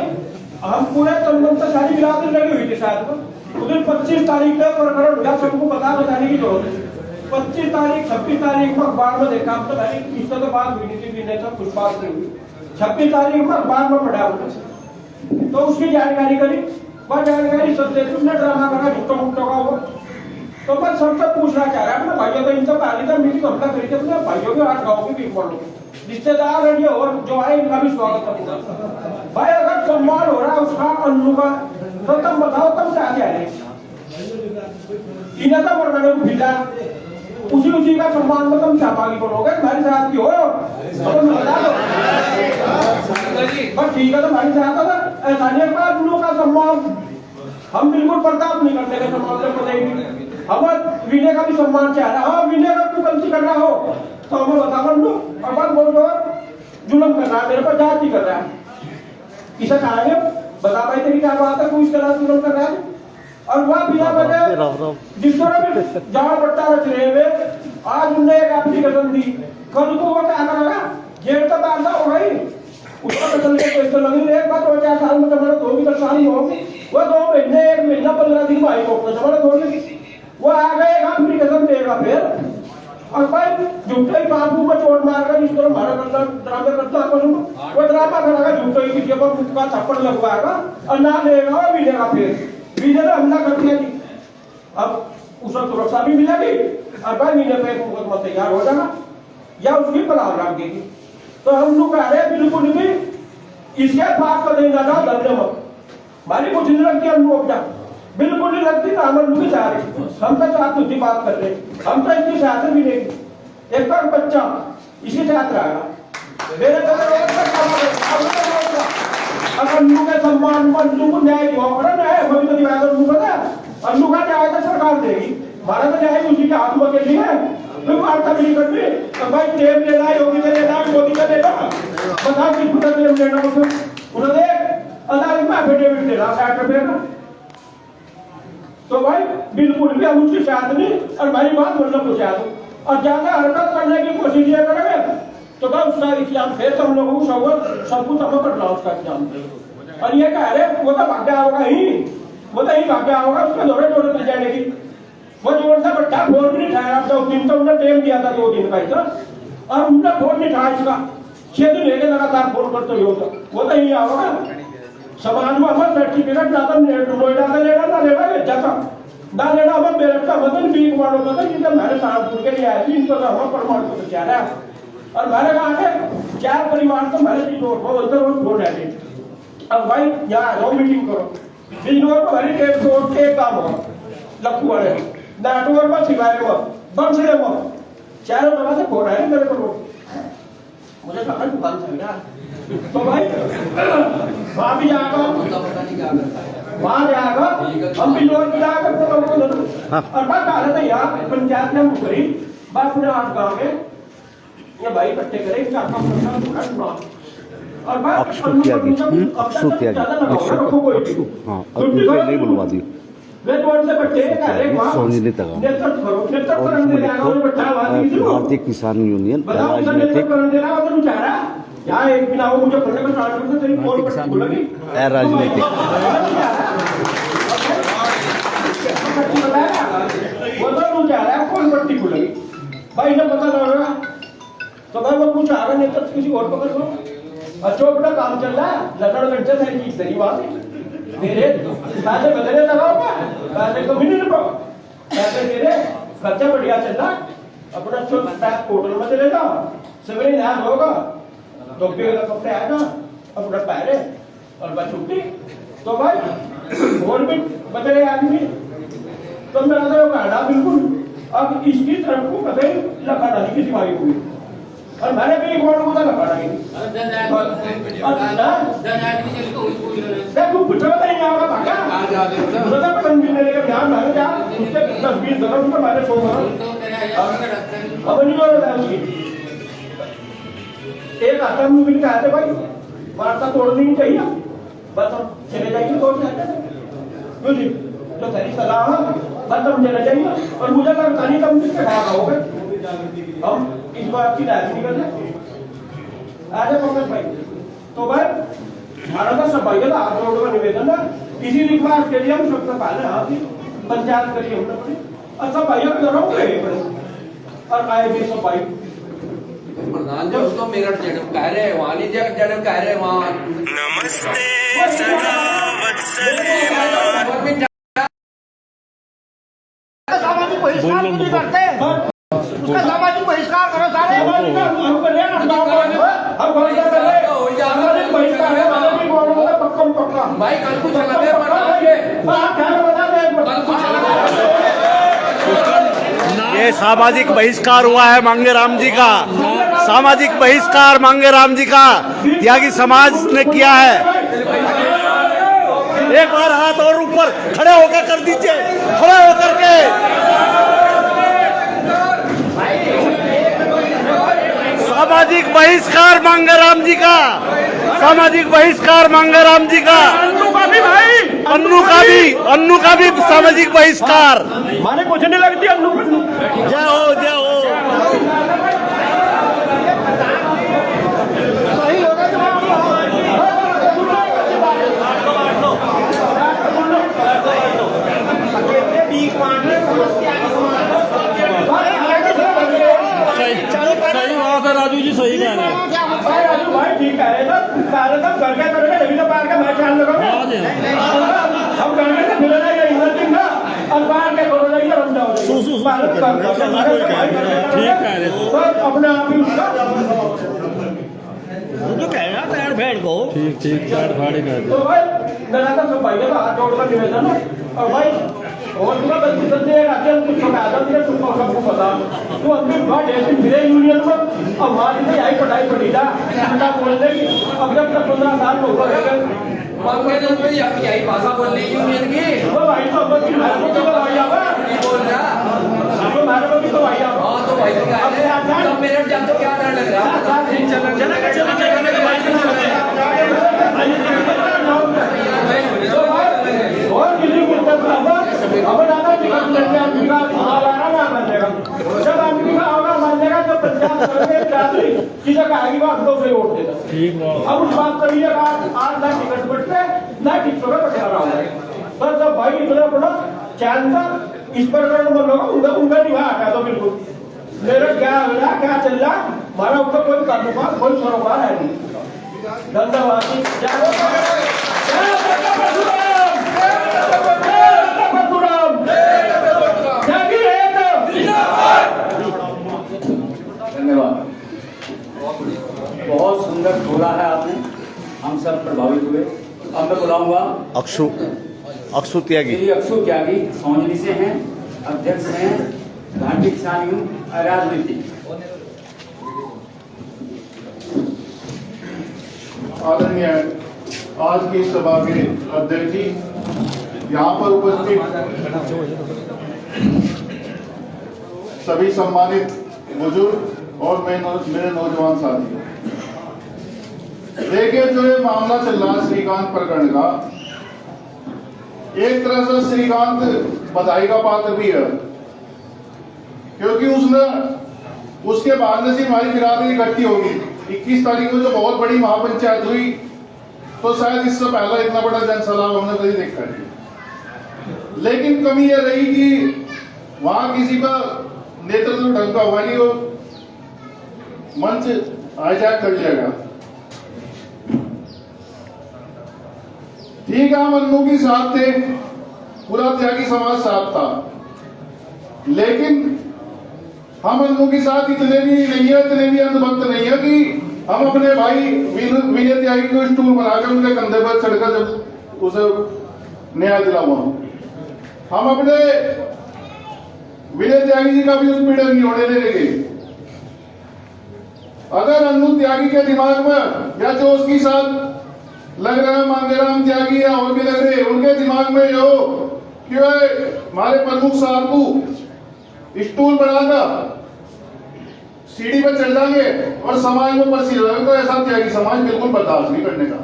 J: हम पूरे तंत्र से सारी बिरादरी लगी हुई थी शायद में उस दिन 25 तारीख का प्रकरण हुआ, सबको बताने की जरूरत है। 25 तारीख 26 तारीख में अखबार में देखा, तो भाई किससे तो बात हुई थी भी सब कुछ बात नहीं हुई। 26 तारीख में अखबार में पढ़ा तो उसकी जानकारी करी, वह जानकारी सब देती उसने ड्रामा करा झुट्टो मुट्टो का वो। तो मैं सबसे पूछना चाह रहा है भाइयों, तो इनसे पहले तो मीटिंग हमला करी थी अपने भाइयों के 8 गाँव की भीख लो, रिश्तेदार है और जो आए इनका भी स्वागत करूंगा। भाई अगर सम्मान हो रहा है उसका अन्नू का, तो तुम बताओ तुम क्या क्या है इन्हें तो मैंने भेजा उसी का सम्मान में तुम चापागी बोलोगे हमारे साथ की हो तो तुम बता दो बस ठीक है। तो हमारे साथ अगर ऐसा नहीं है अन्नू का सम्मान हम बिल्कुल बर्दाश्त नहीं करते के सम्मान से बताएंगे। हम विनय का भी सम्मान चाह रहा है। हाँ विनय का तू गलती कर रहा हो तो हमें बता अन्नू, और बात बोल दो जुल्म कर रहा है मेरे पर, जाति कर रहा है, इसे कहेंगे बता भाई तेरी क्या बात है, कोई इस तरह जुल्म कर रहा है। और वह बिना वजह जिस तरह भी जहाँ पट्टा रच रहे हुए, आज उनने एक एप्लीकेशन दी, कल को वो क्या करेगा, जेल तो बांधा हो गई उसका कतल के पैसे लगे, एक बात 2-4 साल में जमानत होगी तो सारी होगी, वो 2 महीने 1 महीना 15 दिन में आई कोर्ट में जमानत होगी, वो आ गए एप्लीकेशन देगा फिर। और भाई झूठे ही बाबू में चोट मारकर जिस तरह हमारा ड्रामा करता है वो ड्रामा करेगा, झूठे ही किसी पर उसका थप्पड़ लगवाएगा और ना लेगा और मिलेगा फिर विनय ने हमला कर दिया जी। अब उसे सुरक्षा भी मिलेगी और भाई विनय पे मुकदमा तैयार हो जाएगा या उसकी बलाव राख देगी। तो हम लोग कह रहे बिल्कुल भी इसके बात को नहीं जाना धन्यवाद हमारी कुछ नहीं लगती, हम लोग क्या बिल्कुल नहीं लगती ना, हम लोग चाह रहे हम तो साथ उसकी बात कर रहे, हम तो इसकी साथ भी नहीं, एक और बच्चा इसी साथ रहेगा मेरे अन्नू के सम्मान पर अन्नू को न्याय दिवा पड़ा न्याय हमें तो दिवाएगा अन्नू का अन्नू का न्याय तो सरकार देगी, हमारा तो न्याय उसी के हाथ में के लिए है। फिर वार्ता भी नहीं करती तो भाई टेम ले रहा है, योगी का ले रहा है, मोदी का ले रहा है, बता किस पुत्र टेम लेना उन्होंने अदालत में एफिडेविट दे रहा है। तो भाई बिल्कुल भी हम उसकी साथ नहीं और हमारी बात मतलब को चाहते और ज्यादा हरकत करने की कोशिश ये करेंगे तो भाई उसका इस्लाम फिर हम लोगों को सब कुछ हमें करना उसका इस्लाम। और ये कह रहे वो तो भाग्य होगा ही, वो तो ही भाग्य होगा, उसके दौरे जोड़े मिल जाने की वो जोड़ सा बट्टा फोन भी नहीं खाया, तो दिन तो उन्होंने टेम दिया था 2 दिन का इधर और उन्होंने फोन नहीं खाया इसका 6 दिन लेके लगातार फोन करते हो तो वो तो ही आओगा समाज में हमारे सर्टिफिकेट ना तो नोएडा से लेना ना लेना जाता ना लेना हमें मेरठ का मतलब बीक वालों का था जिनसे हमारे सहारनपुर के लिए आए थे इनको तो हमें प्रमाण पत्र चाह रहा है और हमारे गाँव के 4 परिवार तो हमारे बिजनौर फोन है। अब भाई यहाँ आ जाओ मीटिंग करो, बिजनौर में हमारी टेप तोड़ के काम हो लखू वाले नाटोर में सिवाय में बंसड़े में 4 जगह से फोन आए मेरे को
G: मुझे कहा दुकान से बेटा तो भाई वहाँ भी जाकर वहाँ जाकर हम भी लोग क्या करते लोग और बात आ रहा था यार पंचायत ने मुकरी बात पूरे हाथ गाँव में ये भाई इकट्ठे करे क्या काम करना और बात
A: नहीं बुलवा दी
G: वे तोड़ से बच्चे
A: समझने तक भारतीय किसान यूनियन राजनीतिक अराजनीतिक
G: कौन पट्टी खुलेगी भाई जब पता लग रहा तो भाई वो कुछ आ रहा नहीं तो किसी और पकड़ लो अच्छा बड़ा काम चल रहा है लकड़ घंटे सारी चीज तेरी बात है मेरे पैसे बदले लगाओ पैसे तो भी नहीं पाओ पैसे तेरे खर्चा बढ़िया चल रहा अपना पैक होटल में चले जाओ सवेरे ध्यान होगा तो फिर कपड़े आए ना अपना पहले और बस छुट्टी तो भाई और भी बदले आदमी तो मैं कहना बिल्कुल अब इसकी तरफ को कभी लगा डाली किसी भाई हुई और मैंने भी एक बार को लगा डाली देखो कुछ पता नहीं होगा भागा मुझे पता नहीं लेकर ध्यान भाग जा उसके 10-20 दिन पर मैंने सो गया अब नहीं हो रहा है एक आता मूवी कहते भाई वार्ता तोड़नी नहीं चाहिए बस हम चले जाइए तोड़ जाते क्यों जी तो तेरी सलाह बस हम चले जाइए और मुझे लगता नहीं कम किसके खा रहोगे हम इस बात की राजनीति कर रहे आजा पंकज भाई तो भाई भारत का सब भाई का हाथ जोड़ का निवेदन है किसी रिक्वास्ट के लिए हम सबसे पहले हाथ ही पंचायत करिए हमने पड़ी और सब भाइयों को जरूर और आए भी सब भाई
I: प्रधान जी उसको मेरठ जड़प कह रहे हैं वहाँ नहीं जड़प कह रहे हैं वहाँ नमस्ते
F: सामाजिक बहिष्कार नहीं करते उसका सामाजिक बहिष्कार करो सारे
I: भाई कल कुछ
A: ये सामाजिक बहिष्कार हुआ है मांगेराम जी का सामाजिक बहिष्कार मांगेराम जी का त्यागी समाज ने किया है एक बार हाथ और ऊपर खड़े होकर कर दीजिए खड़े होकर के सामाजिक बहिष्कार मांगेराम जी का सामाजिक बहिष्कार मांगेराम जी का अन्नू का भी सामाजिक बहिष्कार
G: माने कुछ नहीं लगती अन्नू
A: जय हो जय हो
E: सही बात है राजू जी सही कह रहे हैं
G: राजू भाई ठीक कह रहे हैं ना घर के करोगे जब तो बाहर का मैं ख्याल लगाऊंगा हम घर के फिर ना ये हिम्मत ना और बाहर के करोगे ये बन जाओगे
E: ठीक कह रहे हो
G: अपने आप ही उसका
F: जो कहना पैर बैठ को
E: ठीक पैर फाड़ी कर
G: तो भाई मेरा तो सब भाई का हाथ जोड़कर निवेदन है और भाई और पूरा बच्चे संजय राज्य कुछ बता दिया तुमको सबको पता तो अपने बात ऐसे मेरे यूनियन में अब हमारी नहीं आई पढ़ाई पड़ी था बेटा बोल दे कि अब जब तक 15 साल हो गए
I: मांगे तो भाई आपकी आई भाषा बोलने यूनियन की
G: वो भाई तो अब की भाई तो भाई आवा
I: नहीं बोल रहा
G: तो मारे को तो भाई आवा
I: हाँ तो भाई का है तो मेरे जब तो क्या डर लग रहा
G: और किसी को अब दादा टिकट लेके आदमी का हमारा ना बनेगा जब आदमी का होगा बनेगा तो पंचायत करेंगे रात्रि किसी का आगे बात दो से वोट देगा
E: ठीक
G: अब उस बात पर ये आज ना टिकट बटते ना टिकटों का बटा रहा है बस अब भाई इतना बड़ा चैन था इस पर अगर लोग उनका निभा हटा दो बिल्कुल मेरा क्या चल रहा हमारा ऊपर कोई कारोबार कोई सरोकार है नहीं धन्यवाद
B: धन्यवाद बहुत सुंदर बोला है आपने हम सब प्रभावित हुए अब मैं बुलाऊंगा
A: अक्षु त्यागी
B: श्री अक्षु त्यागी सोनली से हैं अध्यक्ष हैं भारतीय किसान यूनियन राजनीति
J: आदरणीय आज की सभा के अध्यक्ष जी, यहाँ पर उपस्थित सभी सम्मानित बुजुर्ग और मेरे नौजवान साथी, देखिए जो ये मामला चल रहा है श्रीकांत प्रकरण का, एक तरह से श्रीकांत बधाई का पात्र भी है, क्योंकि उसके बाद से हमारी बिरादरी इकट्ठी होगी। 21 तारीख को जो बहुत बड़ी महापंचायत हुई, तो शायद इससे पहले इतना बड़ा जनसैलाब हमने कभी देखा नहीं। लेकिन कमी यह रही कि वहां किसी का नेतृत्व ढंग का हुआ नहीं, वो मंच हाईजैक कर लिया गया। ठीक है, हम अन्नू की साथ थे, पूरा त्यागी समाज साथ था, लेकिन हम अन्नू के साथ इतने भी नहीं है, इतने भी अंधभक्त नहीं है कि हम अपने भाई विनय त्यागी को स्टूल बनाकर उनके कंधे पर चढ़कर जब उसे न्याय दिलाऊंगा, हम अपने विनय त्यागी जी का भी उत्पीड़न नहीं होने देंगे। अगर अन्नू त्यागी के दिमाग में या जो उसके साथ लग रहा है मांगेराम त्यागी या और भी लग रहे, उनके दिमाग में जो कि हमारे प्रमुख साहब को स्टूल बनाकर सीढ़ी पर चढ़ जाएंगे और समाज में प्रसिद्ध होगा, तो ऐसा त्यागी समाज बिल्कुल बर्दाश्त नहीं करने का।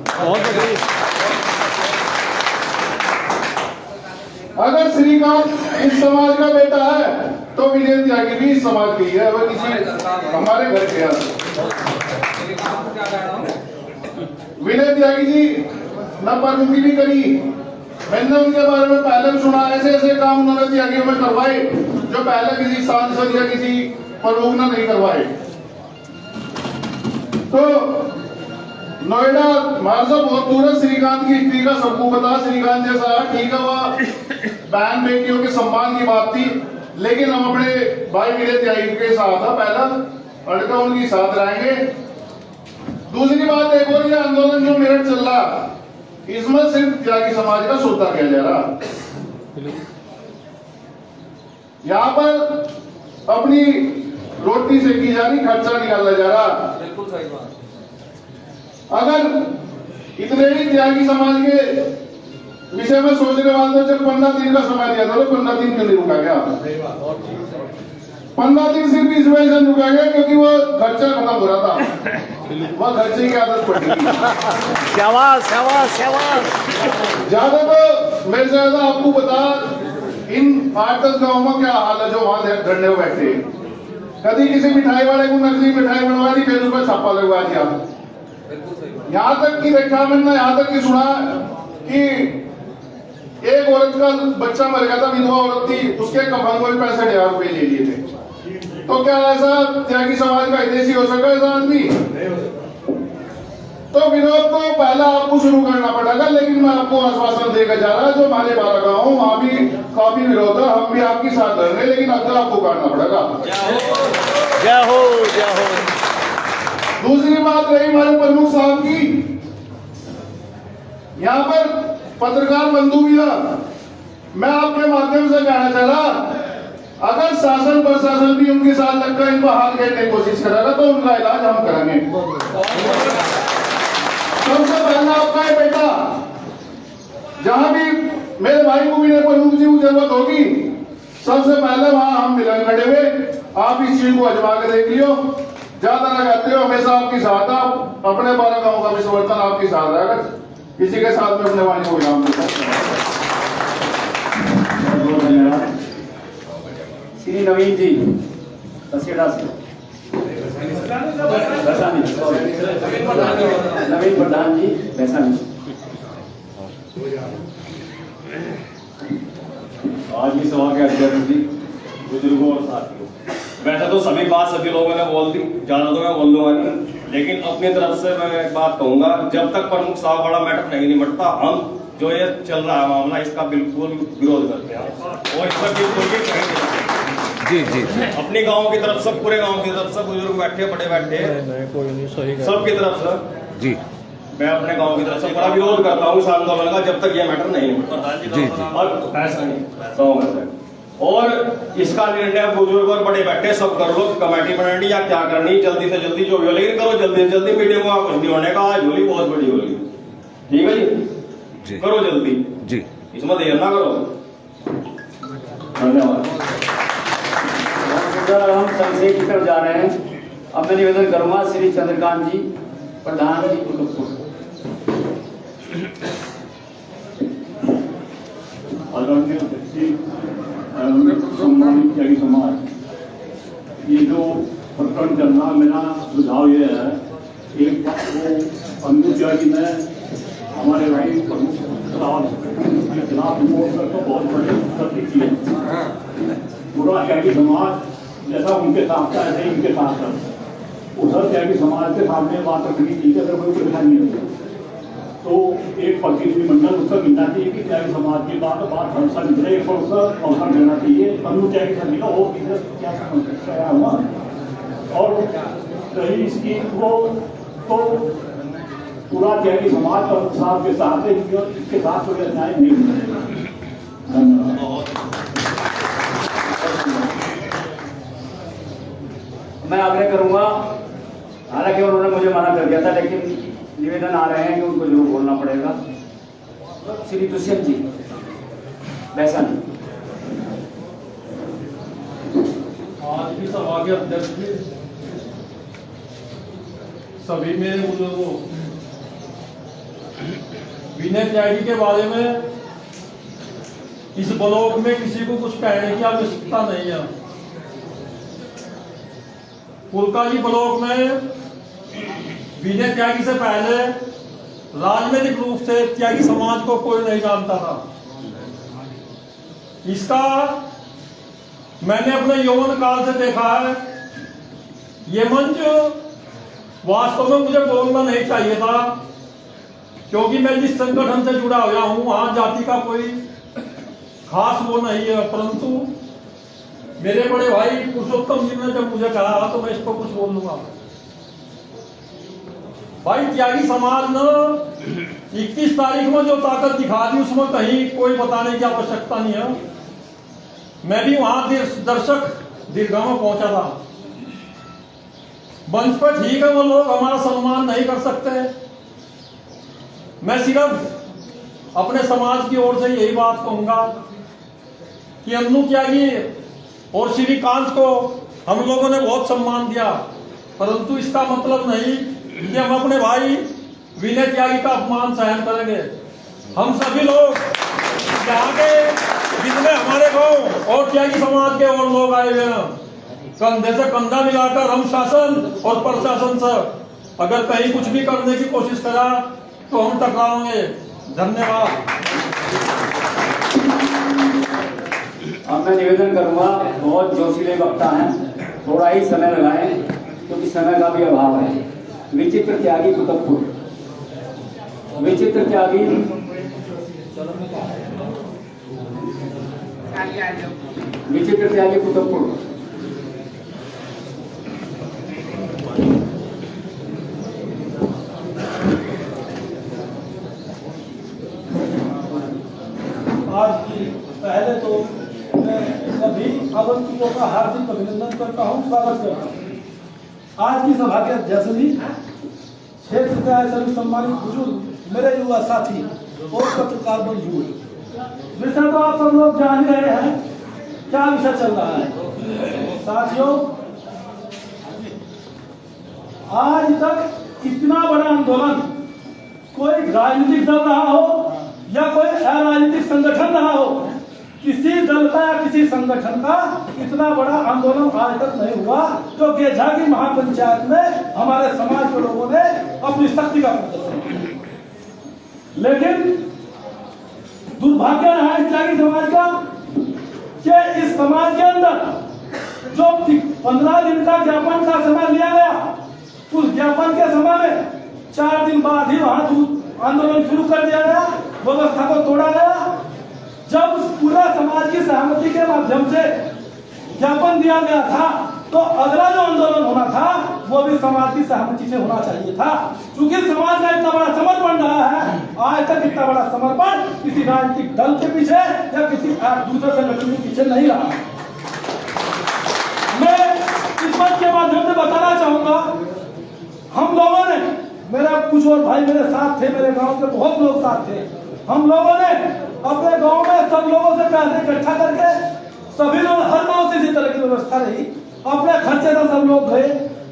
J: अगर श्रीकांत इस समाज का बेटा है तो विनय त्यागी भी इस समाज की है, वह किसी हमारे घर के है। विनय त्यागी जी न प्रमुखी भी करी, मैंने उनके बारे में पहले भी सुना, ऐसे ऐसे काम उन्होंने त्यागियों में करवाए जो पहले किसी सांसद या किसी प्रमुख ने नहीं करवाए। तो नोएडा हमारे से बहुत दूर है, श्रीकांत की हिस्ट्री का सबको पता। श्रीकांत जैसा ठीक है, वह बहन बेटियों के सम्मान की बात थी, लेकिन हम अपने भाई विनय त्यागी के साथ है, पहला अड़का उनके साथ रहेंगे। दूसरी बात एक और, ये आंदोलन जो मेरठ चल रहा, इसमें सिर्फ त्यागी समाज का सौदा किया जा रहा। यहाँ पर अपनी रोटी सेकी जा रही, खर्चा निकाला जा रहा। बिल्कुल सही बात। अगर इतने ही त्यागी समाज के विषय में सोचने वाले, जब 15 दिन का समय दिया था तो 15 दिन क्यों नहीं रुका गया? 15 दिन सिर्फ इस वजह से रुका गया क्योंकि वो खर्चा खत्म हो रहा था, वह खर्चे की आदत पड़ गई।
F: शाबाश शाबाश शाबाश।
J: ज्यादा तो मेरे से ज्यादा आपको बता, इन 8-10 गाँव में क्या हाल है जो वहां धरने में बैठे। कभी किसी मिठाई वाले को नकली मिठाई बनवा दी, फिर उस पर छापा लगवा दिया। यहाँ तक की देखा मैंने, यहाँ तक की सुना कि एक औरत का बच्चा मर गया था, विधवा औरत थी, उसके कफन को 65,000 रुपए ले लिए थे। तो क्या ऐसा त्यागी समाज का हितैषी हो सका ऐसा आदमी? तो विरोध को पहला आपको शुरू करना पड़ेगा, लेकिन मैं आपको आश्वासन देकर जा रहा, जो हमारे 12 गाँव वहां भी काफी विरोध है, हम भी आपके साथ रहेंगे, लेकिन अगर आपको करना पड़ेगा।
F: जय हो जय हो।
J: दूसरी बात रही हमारे प्रमुख साहब की, यहाँ पर पत्रकार बंधु भी है, मैं आपके माध्यम से कहना चाह रहा, अगर शासन प्रशासन भी उनके साथ लगकर इनको हाथ घेरने की कोशिश करेगा तो उनका इलाज हम करेंगे। सबसे पहला आपका ये बेटा, जहां भी मेरे भाई को भी प्रमुख जी को जरूरत होगी, सबसे पहले वहां हम मिलन खड़े हुए, आप इस चीज को अजमा के देख लियो। ज्यादा लगाते हो, हमेशा आपके साथ, आप अपने 12 गाँव का भी समर्थन आपके साथ रहेगा, किसी के साथ में अपने वाणी को विराम देता।
B: श्री नवीन जी दसेड़ा से, नवीन प्रधान जी वैशाली।
H: आज की सभा के अध्यक्ष जी, बुजुर्गों और साथियों, वैसे तो सभी बात सभी लोगों ने बोल दी, ज्यादा तो मैं बोल दूंगा नहीं, लेकिन अपनी तरफ से मैं एक बात कहूंगा, जब तक प्रमुख साहब वाला मैटर नहीं निपटता, हम जो ये चल रहा है मामला, इसका बिल्कुल विरोध करते हैं और इस पर बिल्कुल भी कहेंगे।
A: जी
H: अपने गांव की तरफ से, पूरे गांव की तरफ से, बुजुर्ग बैठे बड़े बैठे सबकी तरफ से
A: जी,
H: मैं अपने गांव की तरफ से बड़ा विरोध करता हूँ इस आंदोलन का, जब तक ये मैटर नहीं निपटता।
A: जी
H: और ऐसा नहीं गाँव में और इसका निर्णय बुजुर्ग और बड़े बैठे सब कर लो, कमेटी बनानी या क्या करनी, जल्दी से जल्दी जो भी हो, लेकिन करो जल्दी से जल्दी। मीटिंग को कुछ नहीं होने का, आज होली बहुत बड़ी होली, ठीक है जी, करो जल्दी
A: जी,
H: इसमें देर ना करो। धन्यवाद।
B: हम संक्षेप की तरफ जा रहे हैं। अब मैं निवेदन करूंगा श्री चंद्रकांत जी, प्रधान जी कुतुबपुर।
L: आदरणीय अध्यक्ष, सम्मानित त्यागी समाज, ये जो प्रकरण चलना, मेरा सुझाव ये है, एक वो अंधु त्यागी ने हमारे भाई प्रमुख के खिलाफ रिपोर्ट कर तो बहुत बड़ी गलती की है। पूरा त्यागी समाज जैसा उनके साथ था ऐसे ही उनके साथ था। उधर त्यागी समाज के सामने बात रखनी चाहिए, अगर कोई परेशानी नहीं है तो एक प्रतिनिधिमंडल उसका मिलना चाहिए कि त्यागी समाज की बात हमेशा निकले, एक उसका अवसर देना चाहिए। अनु त्यागी सभी का वो क्या हुआ और कहीं इसकी वो तो पूरा त्यागी समाज और साथ के साथ इसके साथ कोई अन्याय नहीं मिलेगा। धन्यवाद।
B: मैं आग्रह करूंगा, हालांकि उन्होंने मुझे मना कर दिया था, लेकिन निवेदन आ रहे हैं कि उनको जरूर बोलना पड़ेगा। श्री दुष्यंत जी वैसा नहीं।
M: आज की सभा के अध्यक्ष जी, सभी मेरे बुजुर्गों, विनय त्यागी के बारे में इस ब्लॉक में किसी को कुछ कहने की आवश्यकता नहीं है। पुलकाजी ब्लॉक में विनय त्यागी से पहले राजनीतिक रूप से त्यागी समाज को कोई नहीं जानता था। इसका मैंने अपने यौवन काल से देखा है। ये मंच वास्तव में मुझे बोलना नहीं चाहिए था, क्योंकि मैं जिस संगठन से जुड़ा हुआ हूं वहां जाति का कोई खास वो नहीं है, परंतु मेरे बड़े भाई पुरुषोत्तम जी ने जब मुझे कहा तो मैं इस पर कुछ बोल लूंगा। भाई त्यागी समाज ने 21 तारीख में जो ताकत दिखा दी उसमें कहीं कोई बताने की आवश्यकता नहीं है। मैं भी वहां दर्शक दीर्घा में पहुंचा था। मंच पर ठीक है वो लोग हमारा सम्मान नहीं कर सकते। मैं सिर्फ अपने समाज की ओर से यही बात कहूंगा कि अनु त्यागी और श्रीकांत को हम लोगों ने बहुत सम्मान दिया, परंतु इसका मतलब नहीं कि हम अपने भाई विनय त्यागी का अपमान सहन करेंगे। हम सभी लोग यहाँ के जितने हमारे गांव और त्यागी समाज के और लोग आए हुए हैं, कंधे से कंधा मिलाकर हम शासन और प्रशासन से अगर कहीं कुछ भी करने की कोशिश करा तो हम टकराएंगे। धन्यवाद।
B: अब मैं निवेदन करूंगा, बहुत जोशीले वक्ता हैं, थोड़ा ही समय लगाएं क्योंकि समय का भी अभाव है। विचित्र त्यागी कुतुबपुर, विचित्र त्यागी कुतुबपुर।
N: आज की पहले तो मैं सभी आगंतुकों का हार्दिक अभिनंदन करता हूँ, स्वागत करता हूँ। आज की सभा के अध्यक्ष जी, क्षेत्र के सभी सम्मानित बुजुर्ग, मेरे युवा साथी और पत्रकार बंधु, विषय तो आप सब लोग जान रहे हैं क्या विषय चल रहा है। साथियों, आज तक इतना बड़ा आंदोलन कोई राजनीतिक दल रहा हो या कोई अराजनीतिक संगठन रहा हो, किसी दल का या किसी संगठन का इतना बड़ा आंदोलन आज तक नहीं हुआ जो गेझा की महापंचायत में हमारे समाज के लोगों ने अपनी शक्ति का प्रदर्शन किया। लेकिन दुर्भाग्य रहा इस त्यागी समाज का कि इस समाज के अंदर जो 15 दिन का ज्ञापन का समय लिया गया, उस ज्ञापन के समय में 4 दिन बाद ही वहां आंदोलन शुरू कर दिया गया, व्यवस्था को तोड़ा गया। जब पूरा समाज की सहमति के माध्यम से ज्ञापन दिया गया था तो अगला जो आंदोलन होना था वो भी समाज की सहमति से होना चाहिए था। क्योंकि समाज का इतना बड़ा समर्पण रहा है, आज तक इतना बड़ा समर्पण किसी राजनीतिक दल के पीछे या किसी दूसरे संगठन के पीछे नहीं रहा। मैं इस बात के माध्यम से बताना चाहूंगा, हम लोगों ने, मेरा कुछ और भाई मेरे साथ थे, मेरे गांव के बहुत लोग साथ थे, हम लोगों ने अपने गांव में सब लोगों से पैसे इकट्ठा करके, सभी लोग, हर गांव से इसी तरह की व्यवस्था रही, अपने खर्चे से सब लोग गए।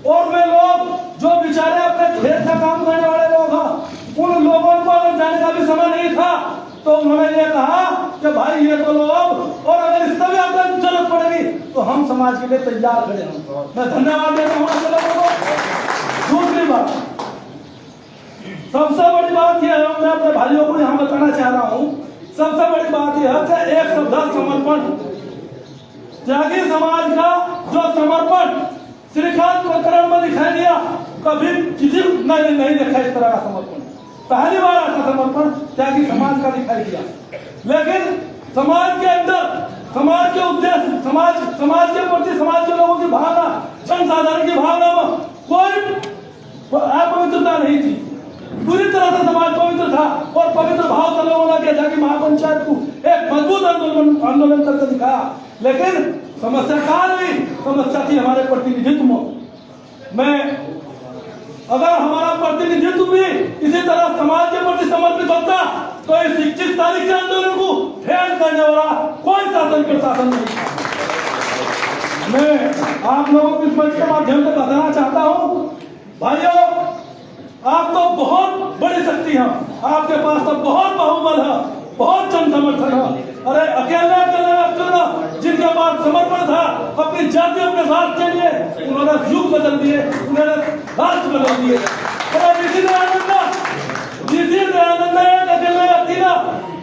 N: और वे लोग जो बेचारे अपने खेत का काम करने वाले लोग हैं, उन लोगों को अगर जाने का भी समय नहीं था तो उन्होंने ये कहा कि भाई ये तो लोग, और अगर इस समय आपको जरूरत पड़ेगी तो हम समाज के लिए तैयार खड़े हैं। मैं धन्यवाद देता हूँ आप लोगों को। दूसरी बात, सबसे बड़ी बात यह है, मैं अपने भाइयों को यहाँ बताना चाह रहा हूँ, सबसे बड़ी बात यह है कि एक शब्द समर्पण, त्यागी समाज का जो समर्पण श्रीकांत प्रकरण में दिखाई दिया, कभी किसी ने नहीं देखा इस तरह का समर्पण। पहली बार ऐसा समर्पण त्यागी समाज का दिखाई दिया। लेकिन समाज के अंदर, समाज के उद्देश्य, समाज के प्रति, समाज के लोगों की भावना, जनसाधारण की भावना में कोई अपवित्रता नहीं थी। पूरी तरह से समाज पवित्र था और पवित्र भाव से लोगों ने किया कि महापंचायत को एक मजबूत आंदोलन करके दिखाया। लेकिन समस्या कहाँ रही? समस्या थी हमारे प्रतिनिधित्व में। मैं, अगर हमारा प्रतिनिधित्व भी इसी तरह समाज के प्रति समर्पित होता तो इस 21 तारीख के आंदोलन को फेल करने वाला कोई शासन प्रशासन नहीं था। मैं आप लोगों को इस मंच के माध्यम से बताना चाहता हूँ, भाइयों, आप तो बहुत बड़ी शक्ति हैं, आपके पास तो बहुत बहुबल है, बहुत जन समर्थन है। अरे अकेले जिनके पास समर्पण था अपनी जातियों के साथ के लिए, उन्होंने युग बदल दिए, उन्होंने राष्ट्र बदल दिए। दयानंद अकेले व्यक्ति ने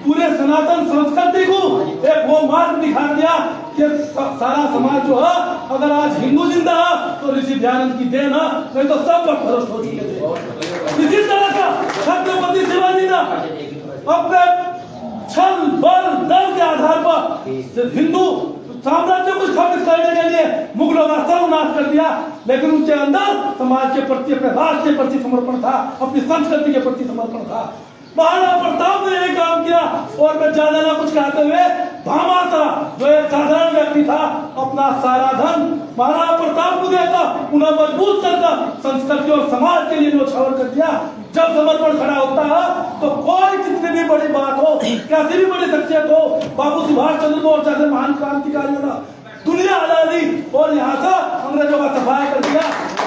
N: पूरे सनातन संस्कृति को एक वो मार्ग दिखा दिया कि सारा समाज जो है, अगर आज हिंदू जिंदा है तो ऋषि दयानंद की देन है, नहीं तो सब लोग भ्रष्ट हो चुके थे। इसी तरह का छत्रपति शिवाजी ने अपने छल बल दल के आधार पर हिंदू साम्राज्य को स्थापित करने के लिए मुगलों का सर्वनाश कर दिया। लेकिन उनके अंदर समाज के प्रति, अपने राष्ट्र के प्रति समर्पण था, अपनी संस्कृति के प्रति समर्पण था। महाराणा प्रताप ने एक काम किया, और मैं ज्यादा ना कुछ कहते हुए, भामाशाह जो एक साधारण व्यक्ति था, अपना सारा धन महाराणा प्रताप को देता, उन्हें मजबूत करता, संस्कृति और समाज के लिए न्यौछावर कर दिया। जब समर्पण खड़ा होता है तो कोई कितनी भी बड़ी बात हो, कैसी भी बड़ी शख्सियत हो, बाबू सुभाष चंद्र बोस जैसे महान क्रांतिकारियों ने दुनिया आजादी और यहाँ से अंग्रेजों का सफाया कर दिया।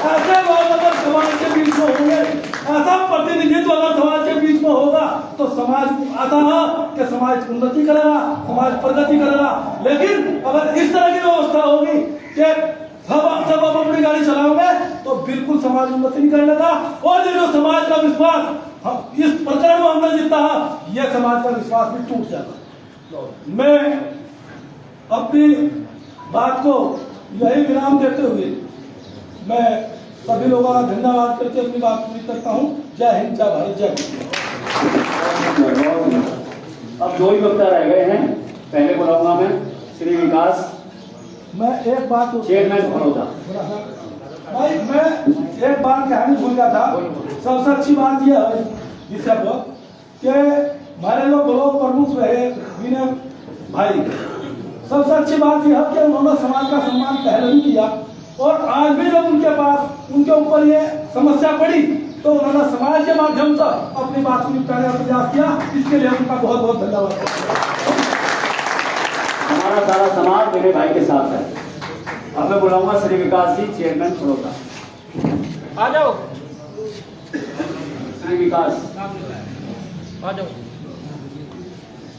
N: ऐसे लोग अगर समाज के बीच में होंगे, ऐसा प्रतिनिधित्व अगर समाज के बीच में होगा तो समाज आता है कि समाज उन्नति करेगा, समाज प्रगति करेगा। लेकिन अगर इस तरह की व्यवस्था होगी कि सब आप अपनी गाड़ी चलाओगे तो बिल्कुल समाज उन्नति नहीं करने का, और ये जो समाज का विश्वास इस प्रकरण में हमने जीता है, यह समाज का विश्वास भी टूट जाता। मैं अपनी बात को यही विराम देते हुए मैं सभी लोगों का धन्यवाद करके अपनी बात पूरी करता हूँ। जय हिंद, जय भारत, जय।
B: अब दो ही वक्ता रह गए हैं। पहले बुलाऊंगा मैं श्री विकास,
N: मैं एक बात
B: चेयरमैन बड़ौदा।
N: भाई मैं एक बात कहनी भूल गया था। सबसे अच्छी बात यह है जिससे कि हमारे लोग ब्लॉक प्रमुख रहे विनय भाई, सबसे अच्छी बात यह है कि उन्होंने समाज का सम्मान पहले ही किया, और आज भी जब उनके पास उनके ऊपर ये समस्या पड़ी तो उन्होंने समाज के माध्यम से अपनी बात को निपटाने का प्रयास किया। इसके लिए उनका बहुत बहुत धन्यवाद।
B: हमारा सारा समाज मेरे भाई के साथ है। अब मैं बुलाऊंगा श्री विकास जी, चेयरमैन बड़ौदा।
M: आ जाओ
B: श्री विकास,
M: आ जाओ,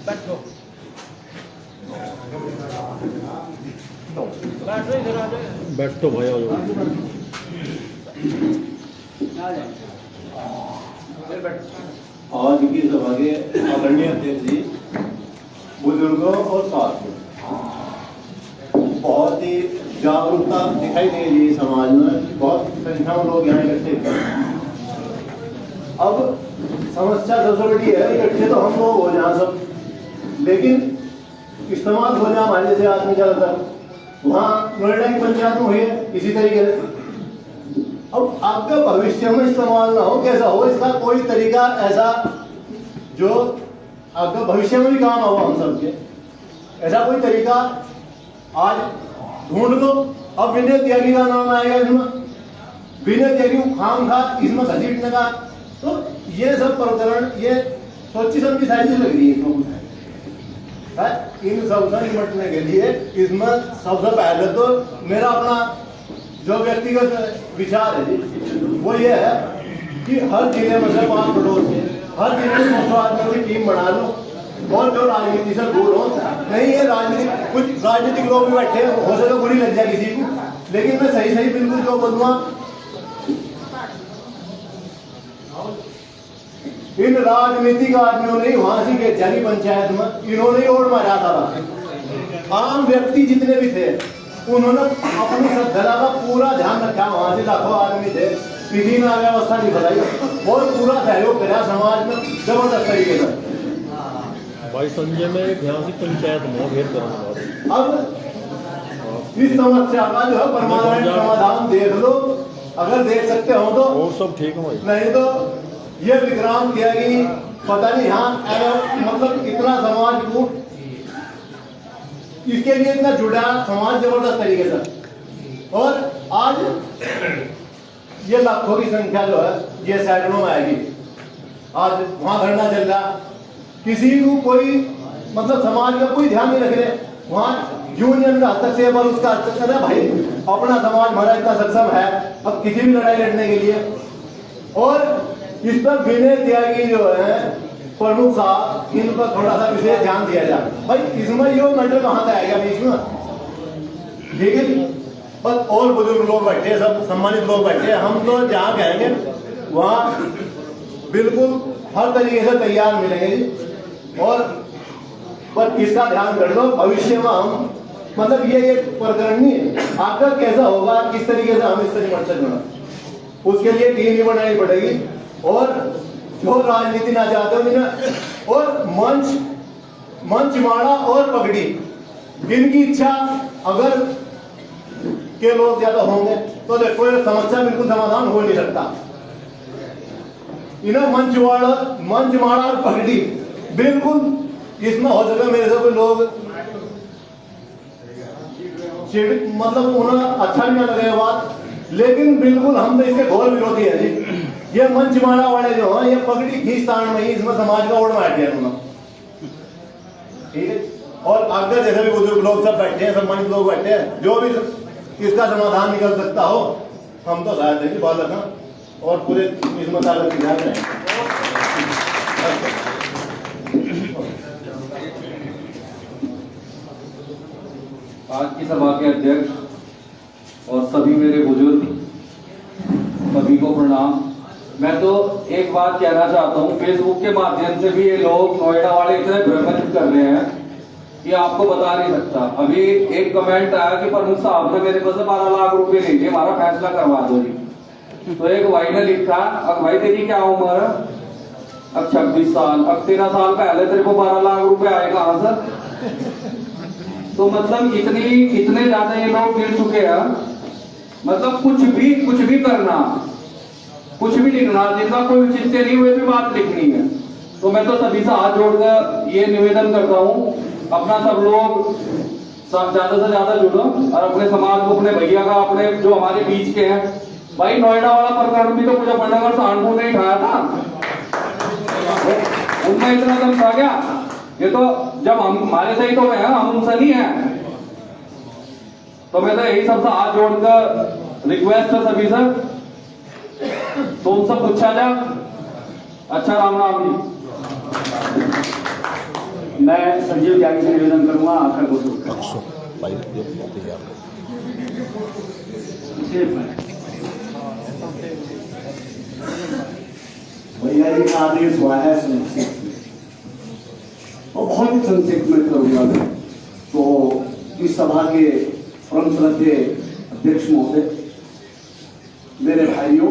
M: बैठो,
D: बैठो भाई,
H: आज की सभा के आदरणीय अध्यक्ष जी, बुजुर्गों और साथियों, बहुत ही जागरूकता दिखाई दे रही है समाज में, बहुत संख्या में लोग यहाँ इकट्ठे। अब समस्या सबसे बड़ी है, इकट्ठे तो हम लोग हो जाए सब, लेकिन इस्तेमाल हो जाए हमारे जैसे आदमी ज्यादातर। वहाँ नोएडा की पंचायत में हुई है इसी तरीके से,
G: अब आपका भविष्य में इस्तेमाल ना हो, कैसा हो, इसका कोई तरीका ऐसा जो आपका भविष्य में भी काम हो हम सबके, ऐसा कोई तरीका आज ढूंढ लो। अब विनय त्यागी का नाम आएगा इसमें, विनय त्यागी खाम खा इसमें घसीटने का, तो ये सब प्रकरण ये सोची समझी साइज लग रही है इसमें। इन सबसे निपटने के लिए इसमें सबसे पहले तो मेरा अपना जो व्यक्तिगत विचार है वो ये है कि हर जिले में से 5 पड़ोसी, हर जिले में 200 आदमियों की टीम बना लो और जो राजनीति से दूर हो। नहीं ये राजनीति, कुछ राजनीतिक लोग भी बैठे हैं, हो सके बुरी लग जाए किसी को, लेकिन मैं सही बिल्कुल जो बोलूँगा, इन राजनीतिक आदमियों ने वहां से गेजारी पंचायत में इन्होंने ओढ़ मारा था। आम व्यक्ति जितने भी थे उन्होंने अपनी सभ्यता का पूरा ध्यान रखा, वहां से लाखों आदमी थे, किसी ने व्यवस्था नहीं बताई और पूरा सहयोग करा समाज में जबरदस्त तरीके से।
D: भाई संजय में एक यहाँ से पंचायत में घेर करना।
G: अब इस समस्या का जो है परमानेंट समाधान देख लो, अगर देख सकते हो तो,
D: और सब ठीक है भाई।
G: नहीं तो ये विक्रांत त्यागी पता नहीं यहाँ मतलब इतना समाज को इसके लिए इतना जुड़ा समाज जबरदस्त तरीके से, और आज ये लाखों की संख्या जो है ये सैकड़ों में आएगी। आज वहां धरना चल रहा, किसी को कोई मतलब समाज का कोई ध्यान नहीं रख रहे, वहां यूनियन का हस्तक्षेप और उसका हस्तक्षेप है। भाई अपना समाज हमारा इतना सक्षम है अब किसी भी लड़ाई लड़ने के लिए, और इस पर विनय त्यागी जो है प्रमुख साहब, इन पर थोड़ा सा विशेष ध्यान दिया जाए। भाई इसमें यो मैटर कहाँ से आएगा बीच में, ठीक है। बस और बुजुर्ग लोग बैठे, सब सम्मानित लोग बैठे, हम तो जहाँ कहेंगे वहाँ बिल्कुल हर तरीके से तैयार मिलेंगे जी। और पर इसका ध्यान कर लो, भविष्य में हम मतलब ये एक प्रकरण नहीं है, आपका कैसा होगा, किस तरीके से हम इससे निपट सकते, उसके लिए टीम भी बनानी पड़ेगी। और जो राजनीति ना चाहते हो, और मंच माड़ा और पगड़ी, इनकी इच्छा अगर के लोग ज्यादा होंगे तो देखो ये समस्या बिल्कुल समाधान हो नहीं सकता। इन्हें मंच माड़ा और पगड़ी बिल्कुल इसमें हो सके मेरे से कोई लोग मतलब उन्हें अच्छा नहीं लगे बात, लेकिन बिल्कुल हम तो इसके घोर विरोधी है जी। ये मंच माड़ा वाले जो है ये पगड़ी खींचतान में ही इसमें समाज का ओढ़ मार दिया उन्होंने, ठीक है। और अगर जैसे भी बुजुर्ग लोग सब बैठे हैं, सम्मानित लोग बैठे हैं, जो भी इसका समाधान निकल सकता हो हम तो शायद देखिए बात रखना और पूरे इसमें ताकत ध्यान रहें।
I: आज की सभा के अध्यक्ष और सभी मेरे बुजुर्ग, सभी को प्रणाम। मैं तो एक बात कहना चाहता हूँ, फेसबुक के माध्यम से भी ये लोग नोएडा वाले इतने भ्रमित कर रहे हैं कि आपको बता नहीं सकता। अभी एक कमेंट आया कि प्रमुख साहब ने मेरे को से 12 लाख रुपए ले लिए, हमारा फैसला करवा दो जी। तो एक भाई ने लिखा, अब भाई तेरी क्या उम्र, अब 26 साल, अब 13 साल पहले तेरे को 12 लाख रुपए आए कहां से। तो मतलब इतने ज्यादा ये लोग गिर चुके हैं, मतलब कुछ भी करना, कुछ भी लिखना, जिनका कोई औचित्य नहीं हुए भी बात लिखनी है। तो मैं तो सभी से हाथ जोड़कर ये निवेदन करता हूँ, अपना सब लोग सब ज्यादा से ज्यादा जुड़ो और अपने समाज को, अपने भैया का, अपने जो हमारे बीच के हैं। भाई नोएडा वाला प्रकरण भी तो मुजफ्फरनगर सहारनपुर ने उठाया था, उनमें इतना दम था क्या? ये तो जब हम हमारे सही तो हैं, हम उनसे नहीं है। तो मैं तो यही सबसे हाथ जोड़कर रिक्वेस्ट है सभी से, तुम सब पूछा जा। अच्छा राम राम जी।
B: मैं संजीव त्यागी से निवेदन करूंगा आकर
G: भैया जी का आदेश हुआ है और बहुत ही संक्षिप्त में करूंगा मैं। तो इस सभा के परम श्रद्धेय अध्यक्ष महोदय, मेरे भाइयों,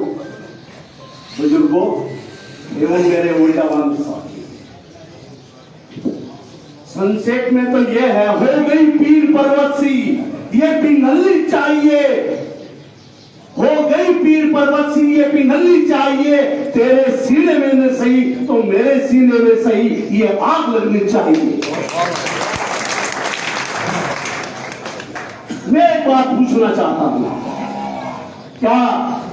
G: बुजुर्गों एवं मेरे उल्टावान साथी, संक्षेप में तो यह है, हो गई पीर पर्वत सी ये पिंगली चाहिए, हो गई
O: पीर पर्वत सिंह ये पिघलनी चाहिए, तेरे सीने में न सही तो मेरे सीने में सही ये आग लगनी चाहिए। मैं एक बात पूछना चाहता हूं, क्या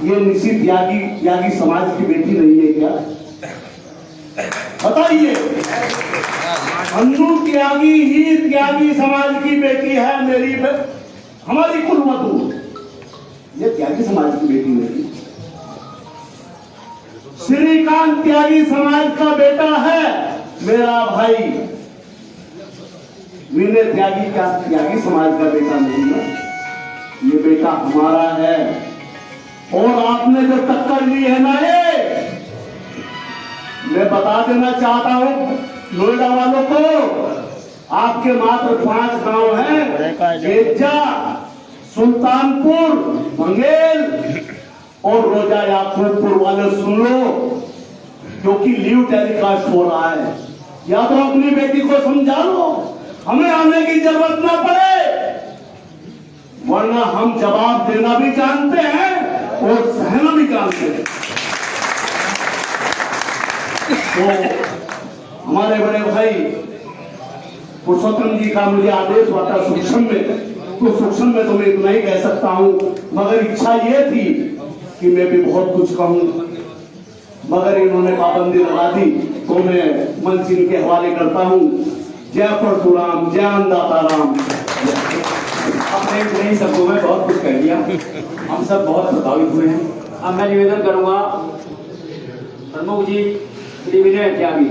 O: ये निशी त्यागी समाज की बेटी नहीं है क्या? बताइए। अन्नू त्यागी ही त्यागी समाज की बेटी है, हमारी कुलवधू, ये त्यागी समाज की बेटी नहीं। श्रीकांत त्यागी समाज का बेटा है, मेरा भाई विनय त्यागी का त्यागी समाज का बेटा नहीं है, ये बेटा हमारा है। और आपने जो टक्कर ली है ना, ये मैं बता देना चाहता हूं नोएडा वालों को, आपके मात्र 5 गांव हैं, गेजा, सुल्तानपुर, मंगेल और रोजा याकूबपुर वाले सुन लो, क्योंकि लीव टेलीकास्ट हो रहा है। या तो अपनी बेटी को समझा लो, हमें आने की जरूरत ना पड़े, वरना हम जवाब देना भी जानते हैं और सहना भी जानते हैं। तो हमारे बड़े भाई पुरुषोत्तम जी का मुझे आदेश हुआ था सूक्ष्म में, तो सूक्ष्म में तो मैं इतना ही कह सकता हूं, मगर इच्छा ये थी कि मैं भी बहुत कुछ कहूं, मगर इन्होंने पाबंदी लगा दी, तो मैं मन से इनके हवाले करता हूं। जय परशुराम, जय अन्नदाता राम।
B: आपने नहीं शब्दों में बहुत कुछ कह दिया, हम सब बहुत प्रभावित हुए हैं। अब मैं निवेदन करूंगा प्रमुख जी श्री विनय त्यागी।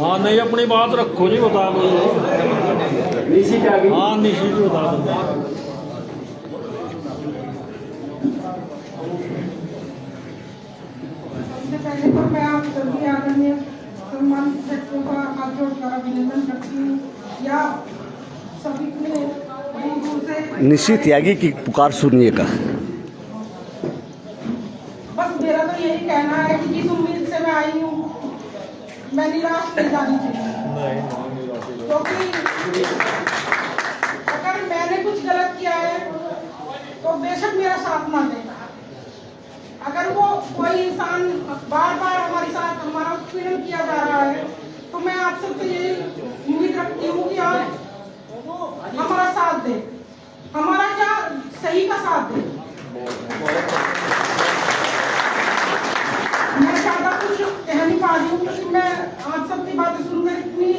M: हाँ नहीं, अपनी बात रखो जी, बता दो।
B: निशी त्यागी।
M: हाँ निशी जी बता दो।
P: सबसे पहले तो मैं आप सभी आदरणीय सम्मानित व्यक्तियों का हाथ जोड़कर अभिनंदन करती हूँ। या सभी ने दूर दूर से
A: निशी त्यागी की पुकार सुनिएगा।
P: बस मेरा तो यही कहना है कि जिस उम्मीद से मैं आई हूँ, मैं निराश नहीं जानी चाहिए, क्योंकि अगर मैंने कुछ गलत किया है तो बेशक मेरा साथ ना दे। अगर वो कोई इंसान बार बार हमारा उत्पीड़न किया जा रहा है, तो मैं आप सबसे ये उम्मीद रखती हूँ कि आप हमारा साथ दे, हमारा क्या सही का साथ दे। मैं ज्यादा कुछ कह नहीं पा रही हूँ, क्योंकि मैं आप सबकी बातें सुनकर इतनी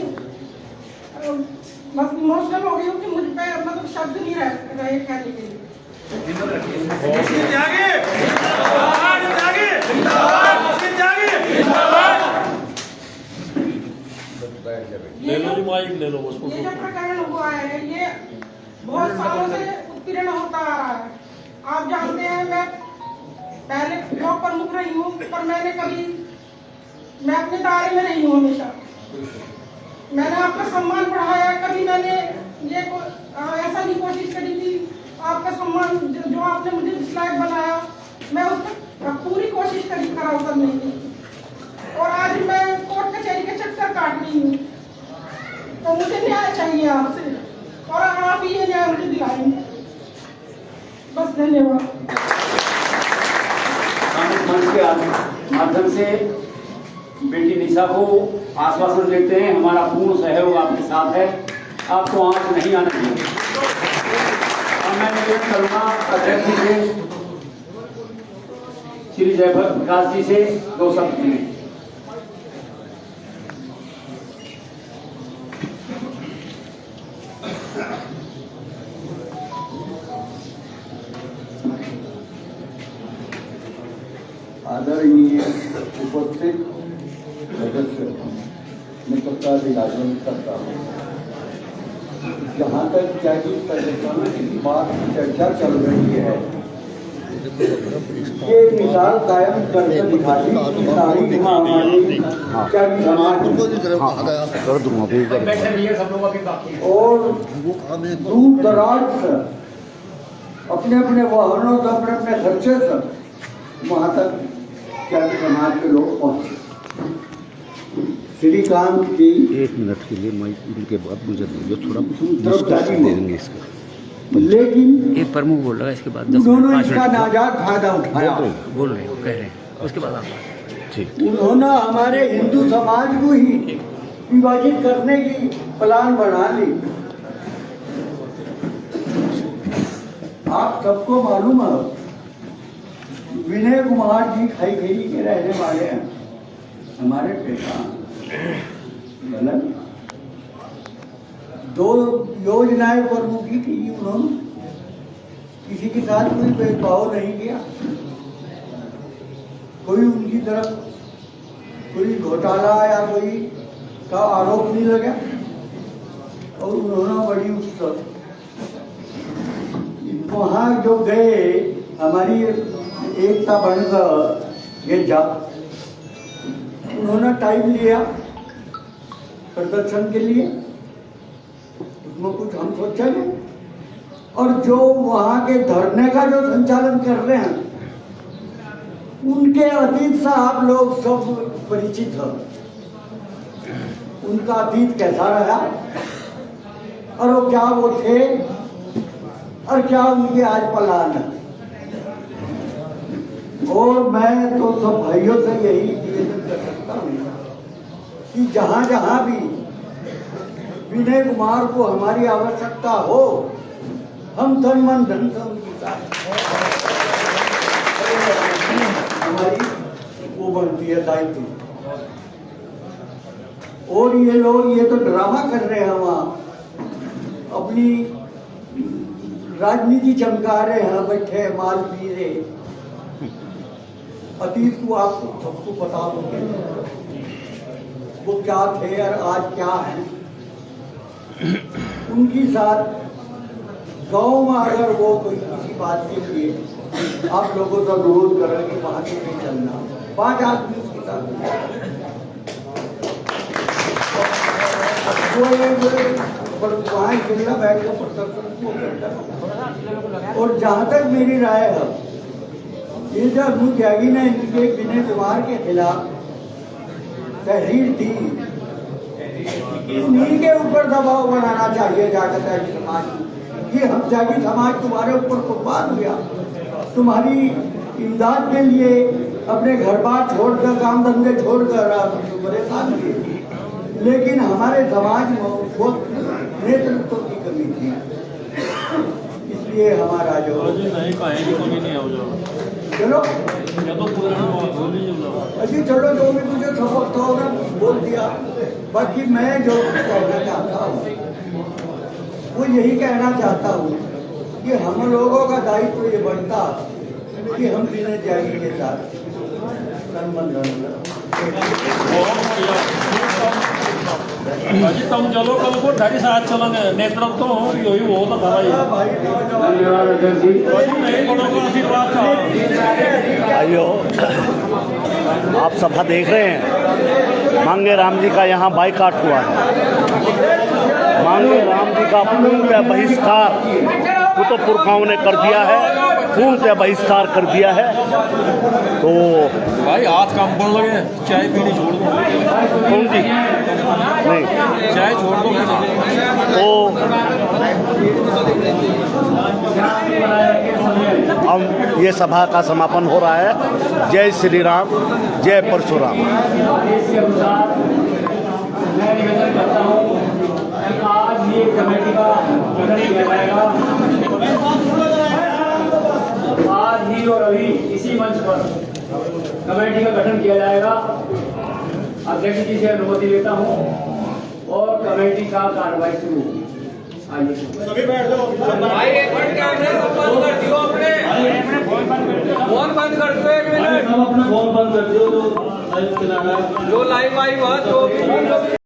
P: इमोशनल हो गई हूँ कि मुझ पे मतलब शब्द नहीं रहे कहने के लिए।
M: ले लो जी माइक, ले लो उसको।
P: ये जो प्रकरण हुआ है, ये बहुत सालों से उत्पीड़न होता आ रहा है। आप जानते हैं, मैं पहले ब्लॉक प्रमुख रही हूँ, पर मैं अपने दायरे में रही हूँ। हमेशा मैंने आपका सम्मान बढ़ाया, कभी मैंने ये ऐसा नहीं कोशिश करी थी आपका सम्मान जो आपने मुझे डिसलाइक बनाया, मैं उस पर पूरी कोशिश करा उतरने की। और आज मैं कोर्ट कचहरी के चक्कर काट रही हूँ, तो मुझे न्याय चाहिए आपसे, और आप ही ये न्याय मुझे दिलाएंगे। बस धन्यवाद।
B: मंच के माध्यम से बेटी निशा को आश्वासन देते हैं, हमारा पूर्ण सहयोग आपके साथ है, आपको आंच नहीं आना चाहिए। और मैं निवेदन करूंगा अध्यक्ष जी से, श्री जयप्रकाश जी से 2 शब्द कहें।
Q: आदरणीय उपस्थित सदस्य, मैं सबका अभिवादन करता हूँ। जहाँ तक त्यागी संगठन की बात चर्चा चल रही है, ये मिसाल कायम करके दिखाती सारी महामारी त्यागी समाज और दूर दराज से अपने अपने वाहनों से, अपने अपने खर्चे से वहाँ तक त्यागी समाज के लोग पहुँचे। श्रीकांत की
A: 1 मिनट के लिए माइक उनके बाद मुझे दीजिए, थोड़ा डिस्कशन दे देंगे इसका।
Q: लेकिन
B: एक प्रमुख बोल रहा है, इसके बाद
Q: उन्होंने इसका नाजायज फायदा उठाया।
B: बोल रहे हो, कह रहे हैं, उसके बाद आप ठीक।
Q: उन्होंने हमारे हिंदू समाज को ही विभाजित करने की प्लान बना ली। आप सबको मालूम है विनय कुमार जी खईखेरी के रहने वाले हैं, हमारे पिता। दो योजनाएं प्रमुखी की उन्होंने, किसी के साथ कोई भेदभाव नहीं किया, कोई उनकी तरफ कोई घोटाला या कोई का आरोप नहीं लगा। और उन्होंने बड़ी उत्सव वहाँ जो गए, हमारी एकता बनकर ये जा, उन्होंने टाइम लिया प्रदर्शन के लिए, उसमें कुछ हम सोचा नहीं। और जो वहाँ के धरने का जो संचालन कर रहे हैं, उनके अतीत से आप लोग सब परिचित हैं। उनका अतीत कैसा रहा और वो क्या वो थे और क्या उनके आज प्लान है। और मैं तो सब भाइयों से यही निवेदन कर सकता हूँ कि जहाँ जहाँ भी विनय कुमार को हमारी आवश्यकता हो, हम तन मन धन से उनकी साथ हमारी वो बनती है दायित्व। और ये लोग ये तो ड्रामा कर रहे हैं, वहाँ अपनी राजनीति चमका रहे हैं, बैठे माल पी रहे। अतीत को आपको सबको पता होगा वो क्या थे और आज क्या है। उनकी साथ गांव में अगर वो कोई किसी बात के लिए आप लोगों का विरोध करेंगे, वहां से नहीं चलना। 5 आदमी उसके साथ वहाँ जिला बैठ कर प्रदर्शन। और जहाँ तक मेरी राय है, ये जब त्यागी ने इनके विनय कुमार के खिलाफ तहरीर दी, इन्हीं के ऊपर दबाव बनाना चाहिए जाकर त्यागी समाज कि हम त्यागी समाज तुम्हारे ऊपर कुर्बान हुआ, तुम्हारी इमदाद के लिए अपने घर बार छोड़कर, काम धंधे छोड़कर परेशान हुए। लेकिन हमारे समाज में बहुत नेतृत्व की कमी थी, इसलिए हमारा जो चलो अजी चलो जो भी मुझे सबक था उन्होंने बोल दिया। बाकी मैं जो कहना चाहता हूँ वो यही कहना चाहता हूँ कि हम लोगों का दायित्व ये बनता कि हम विनय त्यागी के साथ
M: अजी तुम चलो कल को ढाई साथ चलेंगे, नेतृत्व तो यही वो तो भाई।
A: भाइयों, आप सभा देख रहे हैं, मांगे राम जी का यहाँ बाइकाट हुआ है। मांगे राम जी का पूर्णतः बहिष्कार कुतुब पुरखाओं ने कर दिया है, पूर्णतः बहिष्कार कर दिया है। तो
M: भाई हाथ काम पड़ लगे, चाय पीनी छोड़ दो।
A: कौन जी? नहीं,
M: चाय छोड़ दो।
A: तो हम ये सभा का समापन हो रहा है। जय श्री राम, जय परशुराम।
K: आज ये कमेटी का गठन किया जाएगा। आज ही और अभी इसी मंच पर कमेटी का गठन किया जाएगा। अध्यक्ष जी से अनुमति लेता हूं और कमेटी का कार्रवाई शुरू होगी।
J: सभी बैठ जाओ। भाई एक मिनट कैमरे बंद कर दियो, अपने फोन बंद कर दो। एक मिनट
K: अपना फोन बंद कर दियो, जो लाइव आई हुआ तो